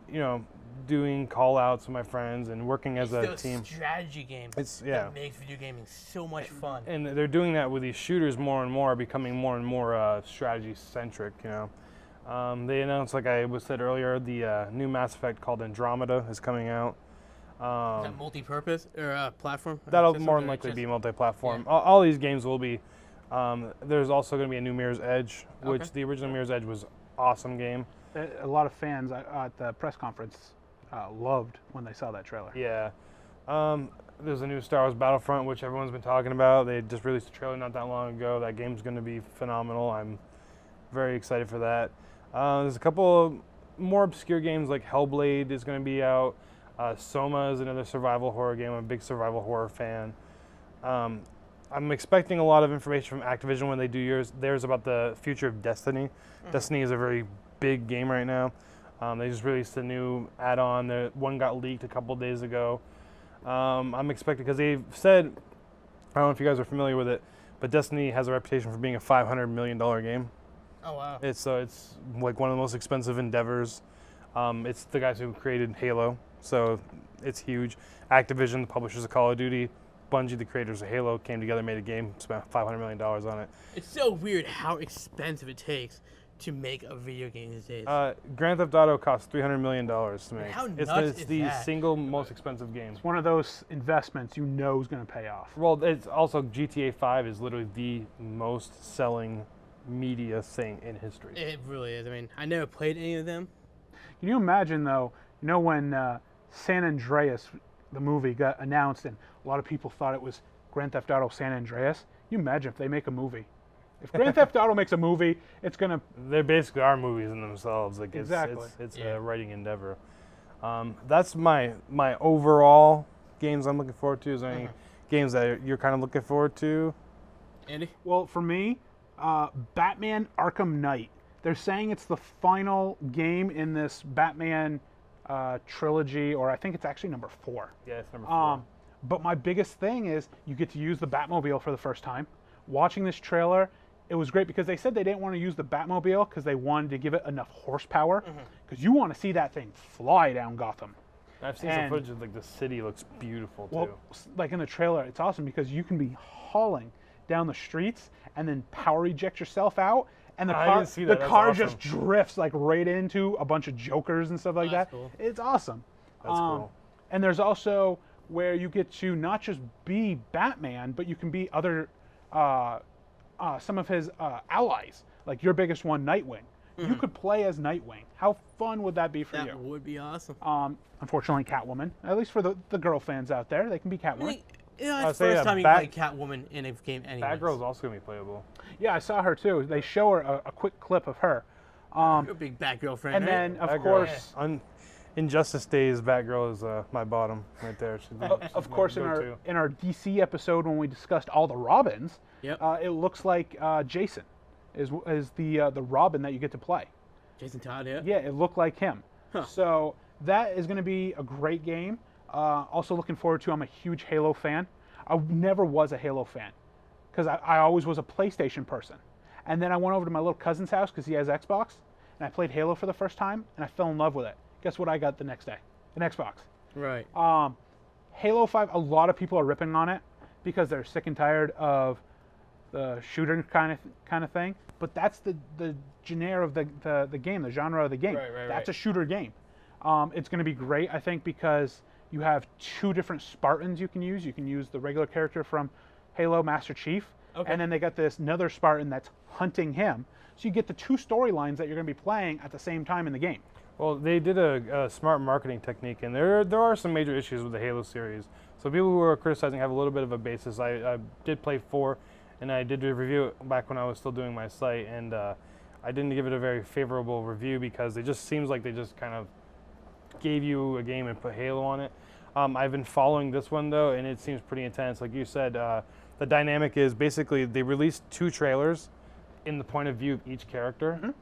doing call outs with my friends and working as a team. Strategy games. That makes video gaming so much fun. And they're doing that with these shooters more and more, becoming more and more strategy centric. They announced, like I said earlier, the new Mass Effect called Andromeda is coming out. Is that multi-purpose or platform? That'll system, more or than likely just- be multi-platform. Yeah. All these games will be. There's also going to be a new Mirror's Edge, which Okay. the original Mirror's Edge was awesome game. A lot of fans at the press conference loved when they saw that trailer. Yeah. There's a new Star Wars Battlefront, which everyone's been talking about. They just released a trailer not that long ago. That game's going to be phenomenal. I'm very excited for that. There's a couple of more obscure games like Hellblade is going to be out. Soma is another survival horror game. I'm a big survival horror fan. I'm expecting a lot of information from Activision when they do theirs about the future of Destiny. Destiny is a very big game right now. They just released a new add-on. One got leaked a couple days ago. I'm expecting, because they've said, I don't know if you guys are familiar with it, but Destiny has a reputation for being a $500 million game. Oh wow. It's like one of the most expensive endeavors. It's the guys who created Halo, so it's huge. Activision, the publishers of Call of Duty, Bungie, the creators of Halo, came together, made a game, spent $500 million on it. It's so weird how expensive it takes to make a video game these days. Grand Theft Auto cost $300 million to make. How It's nuts is the that? single most expensive game. It's one of those investments you know is going to pay off. Well, it's also GTA 5 is literally the most selling media thing in history. It really is. I mean, I never played any of them. Can you imagine, though, when San Andreas, the movie, got announced and a lot of people thought it was Grand Theft Auto San Andreas? Can you imagine if they make a movie? If Grand Theft Auto makes a movie, it's going to... They basically are movies in themselves. Like Exactly. It's Yeah. a writing endeavor. That's my overall games I'm looking forward to. Is there any games that you're kind of looking forward to? Andy? Well, for me, Batman Arkham Knight. They're saying it's the final game in this Batman trilogy, or I think it's actually number 4. Yeah, it's number 4. But my biggest thing is you get to use the Batmobile for the first time. Watching this trailer, it was great because they said they didn't want to use the Batmobile because they wanted to give it enough horsepower. Because you want to see that thing fly down Gotham. I've seen some footage of like the city looks beautiful too. Well, like in the trailer, it's awesome because you can be hauling down the streets and then power eject yourself out, and the I car, didn't see that. the That's car awesome. just drifts like right into a bunch of Jokers and stuff like That's that. cool. It's awesome. That's cool. And there's also where you get to not just be Batman, but you can be other some of his allies, like your biggest one, Nightwing. You could play as Nightwing. How fun would that be for That you? would be awesome. Unfortunately, Catwoman. At least for the girl fans out there, they can be I Catwoman. think, it's the I'd say, first yeah, time you play Catwoman in a game anyway. Batgirl's also gonna be playable. Yeah, I saw her too. They show her a quick clip of her. You're a big Batgirl fan, And right? then, of Batgirl. course, Injustice Days, Batgirl is my bottom right there. She's of course, in go-to. our DC episode when we discussed all the Robins, Yep. it looks like Jason is the Robin that you get to play. Jason Todd, yeah. Yeah, it looked like him. Huh. So that is going to be a great game. Also looking forward to. I'm a huge Halo fan. I never was a Halo fan because I always was a PlayStation person. And then I went over to my little cousin's house because he has Xbox, and I played Halo for the first time, and I fell in love with it. Guess what I got the next day? An Xbox. Right. Halo 5, a lot of people are ripping on it because they're sick and tired of the shooter kind of thing. But that's the genre of the game, the genre of the game. Right. That's a shooter game. It's going to be great, I think, because you have 2 different Spartans you can use. You can use the regular character from Halo, Master Chief, Okay. and then they got this another Spartan that's hunting him. So you get the 2 storylines that you're going to be playing at the same time in the game. Well, they did a smart marketing technique, and there are some major issues with the Halo series. So people who are criticizing have a little bit of a basis. I did play 4, and I did review it back when I was still doing my site, and I didn't give it a very favorable review because it just seems like they just kind of gave you a game and put Halo on it. I've been following this one though, and it seems pretty intense. Like you said, the dynamic is basically they released 2 trailers in the point of view of each character,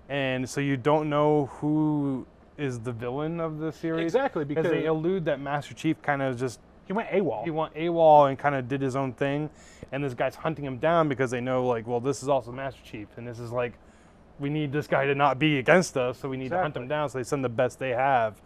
and so you don't know who is the villain of the series. Exactly, because they allude that Master Chief kind of just He went AWOL. he went AWOL and kind of did his own thing, and this guy's hunting him down because they know, like, well, this is also Master Chief, and this is like, we need this guy to not be against us, so we need to hunt him Exactly. down. So they send the best they have.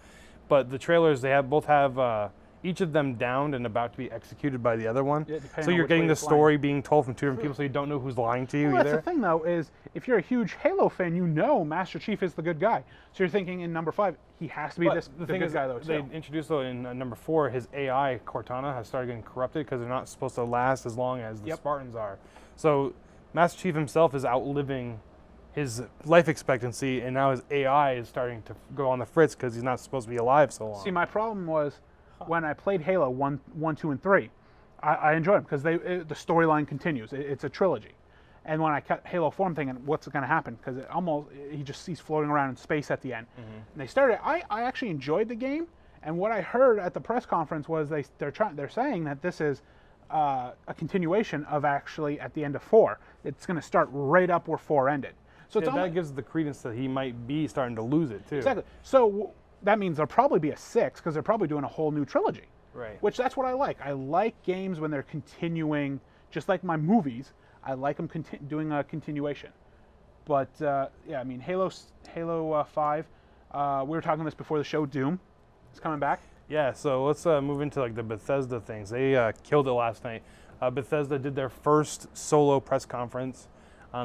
But the trailers, they both have each of them downed and about to be executed by the other one. Yeah, depending So on you're which getting way the it's lying. story being told from 2 different people, so you don't know who's lying to you Well, that's either. the thing, though, is if you're a huge Halo fan, you know Master Chief is the good guy. So you're thinking in number 5, he has to be But the thing good is, guy, though, they too. introduced though in number 4, his AI Cortana has started getting corrupted because they're not supposed to last as long as the Yep. Spartans are. So Master Chief himself is outliving his life expectancy, and now his AI is starting to go on the fritz because he's not supposed to be alive so long. See, my problem was when I played Halo 1, 2, and 3, I enjoyed them because the storyline continues. It's a trilogy. And when I kept Halo 4, I'm thinking, what's going to happen? Because he's floating around in space at the end. And they started. I actually enjoyed the game. And what I heard at the press conference was they're saying that this is a continuation of actually at the end of 4. It's going to start right up where 4 ended. So it's Yeah, that almost, gives the credence that he might be starting to lose it too. exactly. So that means there'll probably be a 6 because they're probably doing a whole new trilogy. Right. Which that's what I like. I like games when they're continuing, just like my movies. I like them doing a continuation. But yeah, I mean, Halo 5. We were talking this before the show. Doom is coming back. Yeah, so let's move into like the Bethesda things. They killed it last night. Bethesda did their first solo press conference.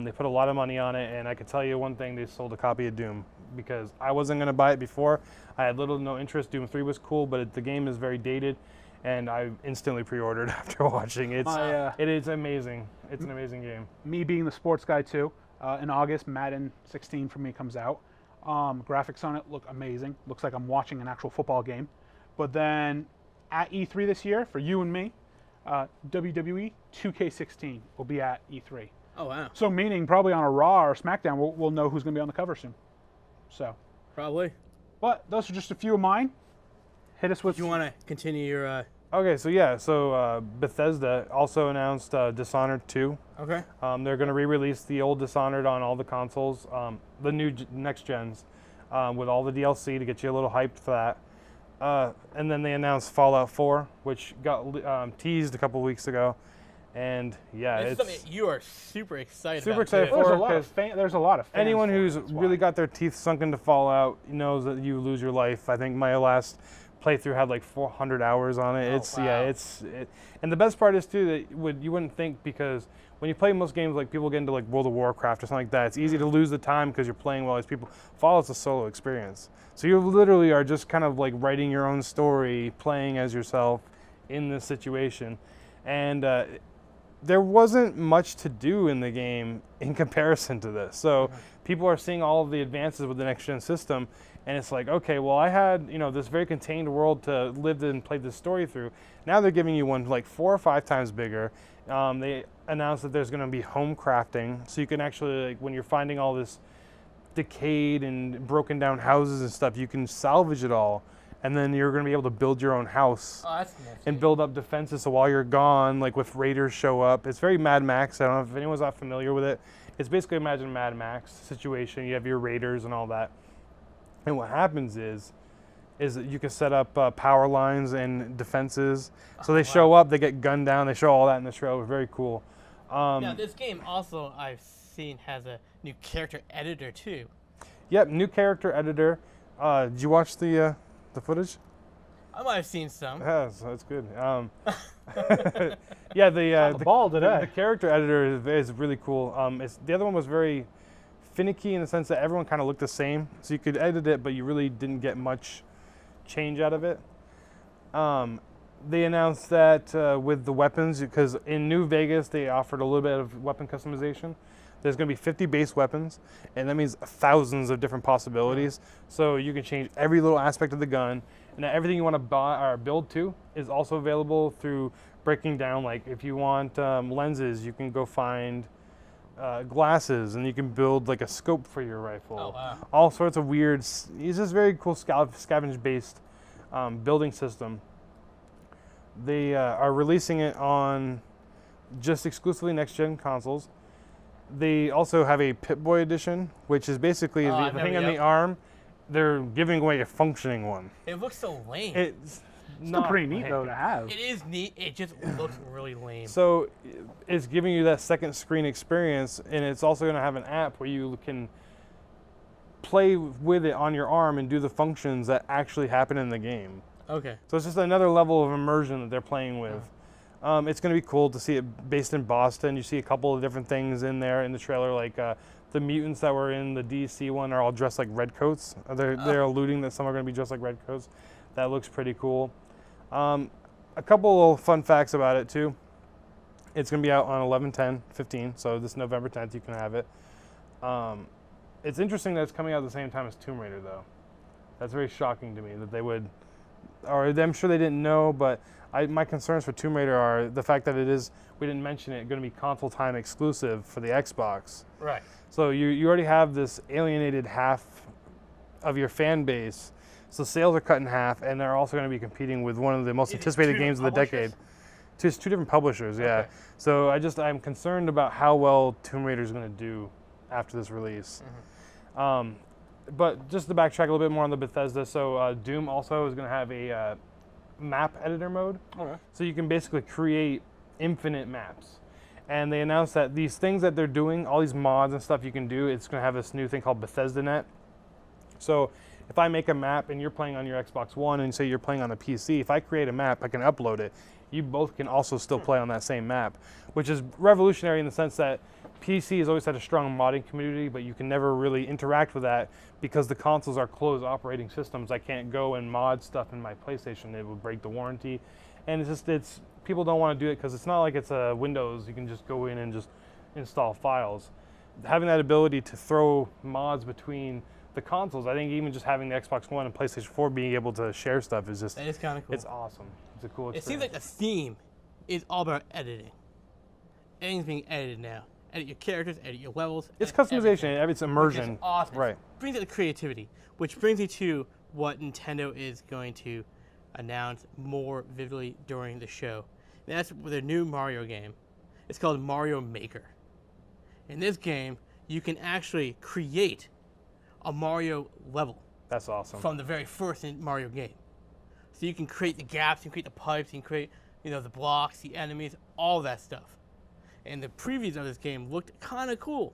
They put a lot of money on it, and I can tell you one thing: they sold a copy of Doom because I wasn't going to buy it before. I had little to no interest. Doom 3 was cool, but the game is very dated, and I instantly pre-ordered after watching it. It is amazing. It's an amazing game. Me being the sports guy too. In August, Madden 16 for me comes out. Graphics on it look amazing. Looks like I'm watching an actual football game. But then at E3 this year, for you and me, WWE 2K16 will be at E3. Oh, wow. So meaning probably on a Raw or SmackDown, we'll know who's going to be on the cover soon. So, Probably. but those are just a few of mine. Hit us with. Do you want to continue your... Okay, so yeah, Bethesda also announced Dishonored 2. Okay. They're going to re-release the old Dishonored on all the consoles, the new next gens, with all the DLC to get you a little hyped for that. And then they announced Fallout 4, which got teased a couple weeks ago, and yeah, It's it's something you are super excited super about. excited too. for. There's a lot of fans anyone for it, who's that's really why. got their teeth sunk into Fallout knows that you lose your life. I think my last playthrough had like 400 hours on it. wow. And the best part is too that you wouldn't think, because when you play most games, like people get into like World of Warcraft or something like that, it's easy to lose the time because you're playing with all these people. Fallout's a solo experience, so you literally are just kind of like writing your own story, playing as yourself in this situation, and there wasn't much to do in the game in comparison to this. So people are seeing all of the advances with the next gen system, and it's like, okay, well, I had this very contained world to live and play this story through. Now they're giving you one like 4 or 5 times bigger. They announced that there's going to be home crafting, so you can actually, like, when you're finding all this decayed and broken down houses and stuff, you can salvage it all, and then you're going to be able to build your own house Oh, that's nice. and build up defenses, so while you're gone, like if raiders show up, it's very Mad Max. I don't know if anyone's not familiar with it. It's basically imagine a Mad Max situation. You have your raiders and all that, and what happens is that you can set up power lines and defenses. So they show up, they get gunned down. They show all that in the trailer. Very cool. Now, this game also, I've seen, has a new character editor, too. Yep, new character editor. Did you watch the footage? I might have seen some. Yeah, so that's good. Yeah, the ball today. The character editor is really cool. The other one was very finicky in the sense that everyone kind of looked the same, so you could edit it, but you really didn't get much change out of it. They announced that with the weapons, because in New Vegas they offered a little bit of weapon customization. There's going to be 50 base weapons, and that means thousands of different possibilities. So you can change every little aspect of the gun, and everything you want to buy or build to is also available through breaking down. Like if you want lenses, you can go find glasses, and you can build like a scope for your rifle. Oh, wow. All sorts of weird. It's just very cool scavenge-based building system. They are releasing it on just exclusively next-gen consoles. They also have a Pip-Boy edition, which is basically the thing on the arm. They're giving away a functioning one. It looks so lame. It's Still pretty neat though to have. It is neat. It just looks really lame. So it's giving you that second screen experience, and it's also going to have an app where you can play with it on your arm and do the functions that actually happen in the game. Okay. So it's just another level of immersion that they're playing with. It's going to be cool to see it based in Boston. You see a couple of different things in there in the trailer, like the mutants that were in the DC one are all dressed like redcoats. They're alluding that some are going to be dressed like redcoats. That looks pretty cool. A couple of fun facts about it too. It's going to be out on 11/10/15, so this November 10th you can have it. It's interesting that it's coming out at the same time as Tomb Raider, though. That's very shocking to me that they would, or I'm sure they didn't know, but my concerns for Tomb Raider are the fact that it is, we didn't mention it, going to be console time exclusive for the Xbox. Right. So you already have this alienated half of your fan base. So sales are cut in half, and they're also going to be competing with one of the most Is it anticipated two games of the publishers? decade. It's two different publishers, yeah. Okay. So I'm concerned about how well Tomb Raider is going to do after this release. But just to backtrack a little bit more on the Bethesda, so Doom also is going to have a map editor mode. Okay. So you can basically create infinite maps. And they announced that these things that they're doing, all these mods and stuff you can do, it's going to have this new thing called BethesdaNet. So if I make a map and you're playing on your Xbox One and say you're playing on a PC, if I create a map, I can upload it. You both can also still play on that same map, which is revolutionary in the sense that PC has always had a strong modding community, but you can never really interact with that because the consoles are closed operating systems. I can't go and mod stuff in my PlayStation. It would break the warranty. And it's people don't want to do it because it's not like it's a Windows. You can just go in and just install files. Having that ability to throw mods between the consoles, I think even just having the Xbox One and PlayStation 4 being able to share stuff is just, That is kind of cool. it's awesome. It's a cool It experience. seems like the theme is all about editing. Everything's being edited now. Edit your characters, edit your levels. It's edit customization, everything. it's immersion. Which is awesome. Right. Brings out the creativity, which brings me to what Nintendo is going to announce more vividly during the show. And that's with their new Mario game. It's called Mario Maker. In this game, you can actually create a Mario level That's awesome. from the very first Mario game. So you can create the gaps, you can create the pipes, you can create, the blocks, the enemies, all that stuff. And the previews of this game looked kind of cool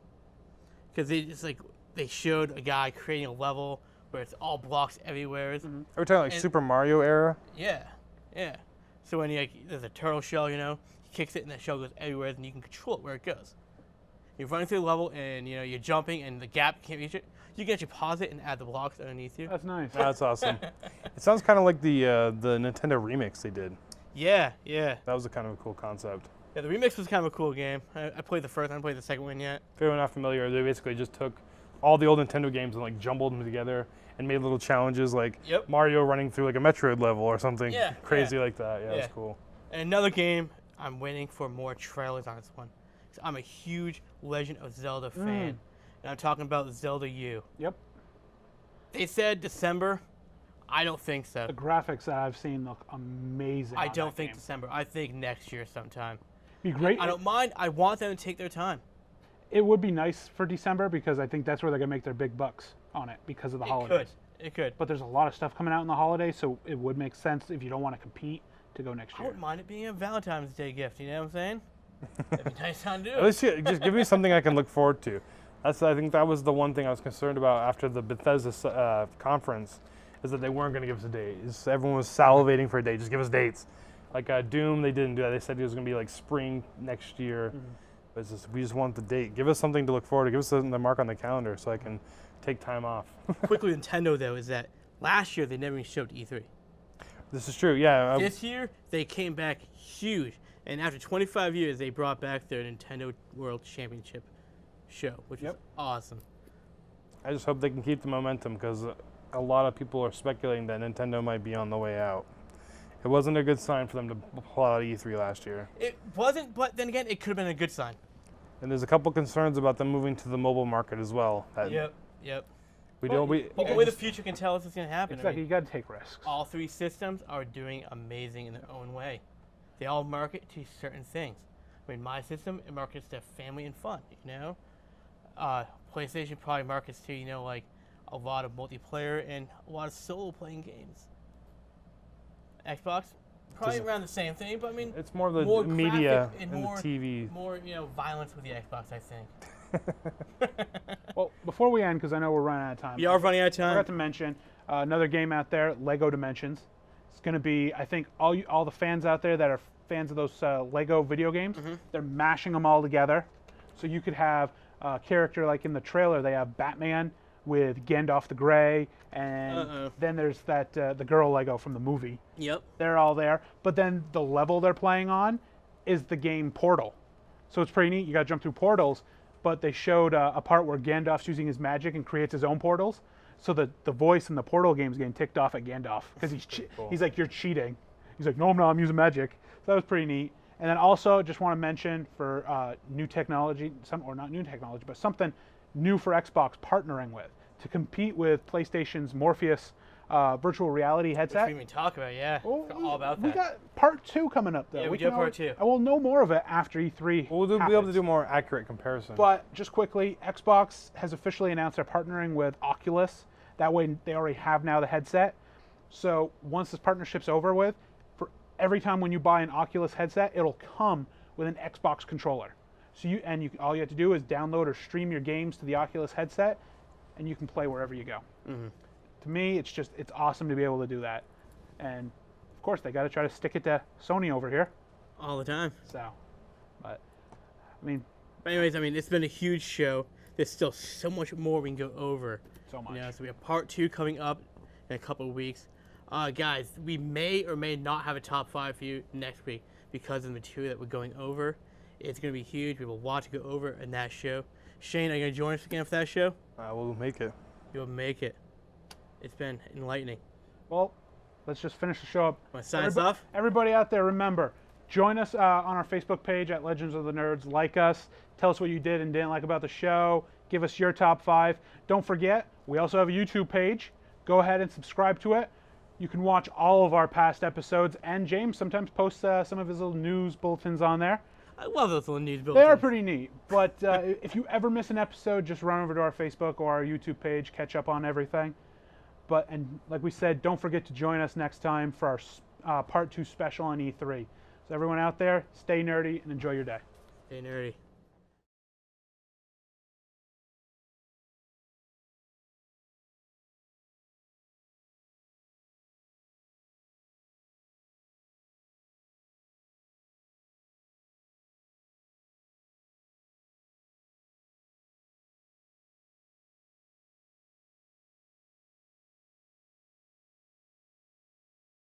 because they showed a guy creating a level where it's all blocks everywhere. Are we talking like and- Super Mario era? Yeah. So when there's a turtle shell, he kicks it and that shell goes everywhere, and you can control it where it goes. You're running through the level and you're jumping and the gap can't reach it. You can actually pause it and add the blocks underneath you. That's nice. That's awesome. It sounds kind of like the Nintendo remix they did. Yeah. That was a kind of a cool concept. Yeah, the remix was kind of a cool game. I played the first, I haven't played the second one yet. If you're not familiar, they basically just took all the old Nintendo games and like jumbled them together and made little challenges like Yep. Mario running through like a Metroid level or something Yeah, crazy like that. Yeah, Yeah. that's cool. And another game, I'm waiting for more trailers on this one. 'Cause I'm a huge Legend of Zelda fan. And I'm talking about Zelda U. Yep. They said December. I don't think so. The graphics that I've seen look amazing. I on don't that think game. December. I think next year sometime. Be great. I don't mind. I want them to take their time. It would be nice for December because I think that's where they're gonna make their big bucks on it because of the holidays. It could. But there's a lot of stuff coming out in the holidays, so it would make sense if you don't want to compete to go next I year. wouldn't mind it being a Valentine's Day gift. You know what I'm saying? That'd be a nice time to do At it. least just give me something I can look forward to. I think that was the one thing I was concerned about after the Bethesda conference, is that they weren't going to give us a date. Everyone was salivating for a date. Just give us dates. Like Doom, they didn't do that. They said it was going to be like spring next year. But it's just, we just want the date. Give us something to look forward to. Give us the mark on the calendar so I can take time off. Quickly, Nintendo though is that last year they never even showed E3. This is true. Yeah. This year they came back huge, and after 25 years they brought back their Nintendo World Championship show, which is awesome. I just hope they can keep the momentum because a lot of people are speculating that Nintendo might be on the way out. It wasn't a good sign for them to pull out E3 last year. It wasn't, but then again, it could have been a good sign. And there's a couple concerns about them moving to the mobile market as well. That Yep. We Well, don't. We, but only the future can tell us what's going to happen. I Exactly. mean, You got to take risks. all three systems are doing amazing in their own way. They all market to certain things. I mean, my system, it markets to family and fun, PlayStation probably markets to, like a lot of multiplayer and a lot of solo playing games. Xbox, probably Doesn't- around the same thing, but I mean, it's more the more media graphic and and more- the TV. more, violence with the Xbox, I think. Well, before we end, because I know we're running out of time. We are running out of I time. forgot to mention another game out there, Lego Dimensions. It's going to be, I think, all the fans out there that are fans of those Lego video games, they're mashing them all together. So you could have a character like in the trailer, they have Batman with Gandalf the Grey, and then there's that the girl Lego from the movie. Yep. They're all there. But then the level they're playing on is the game Portal. So it's pretty neat. You got to jump through portals. But they showed a part where Gandalf's using his magic and creates his own portals. So the voice in the Portal game is getting ticked off at Gandalf because he's like, you're cheating. He's like, no, I'm not. I'm using magic. So that was pretty neat. And then also just want to mention for new technology, or not new technology, but something new for Xbox partnering with to compete with PlayStation's Morpheus virtual reality Which headset. we even talk about, yeah. Well, Forgot all about we that. got part 2 coming up, though. Yeah, we do can have part always- 2. I will know more of it after E3. We'll be able to happens. do a more accurate comparison. But just quickly, Xbox has officially announced they're partnering with Oculus. That way, they already have now the headset. So once this partnership's over with, for every time when you buy an Oculus headset, it'll come with an Xbox controller. So all you have to do is download or stream your games to the Oculus headset, and you can play wherever you go. To me, it's awesome to be able to do that. And of course, they got to try to stick it to Sony over here. All the time. So, but I mean, But anyways, I mean, it's been a huge show. There's still so much more we can go over. so much. You know, so we have part 2 coming up in a couple of weeks. Guys, we may or may not have a top 5 for you next week because of the material that we're going over. It's going to be huge. We have a lot to go over in that show. Shane, are you going to join us again for that show? I will make it. You'll make it. It's been enlightening. Well, let's just finish the show up. Want to sign us off? Everybody out there, remember, join us on our Facebook page at Legends of the Nerds. Like us. Tell us what you did and didn't like about the show. Give us your top 5. Don't forget, we also have a YouTube page. Go ahead and subscribe to it. You can watch all of our past episodes, and James sometimes posts some of his little news bulletins on there. I love those little news They bulletins. are pretty neat. But if you ever miss an episode, just run over to our Facebook or our YouTube page, catch up on everything. And like we said, don't forget to join us next time for our part 2 special on E3. So everyone out there, stay nerdy and enjoy your day. Stay nerdy.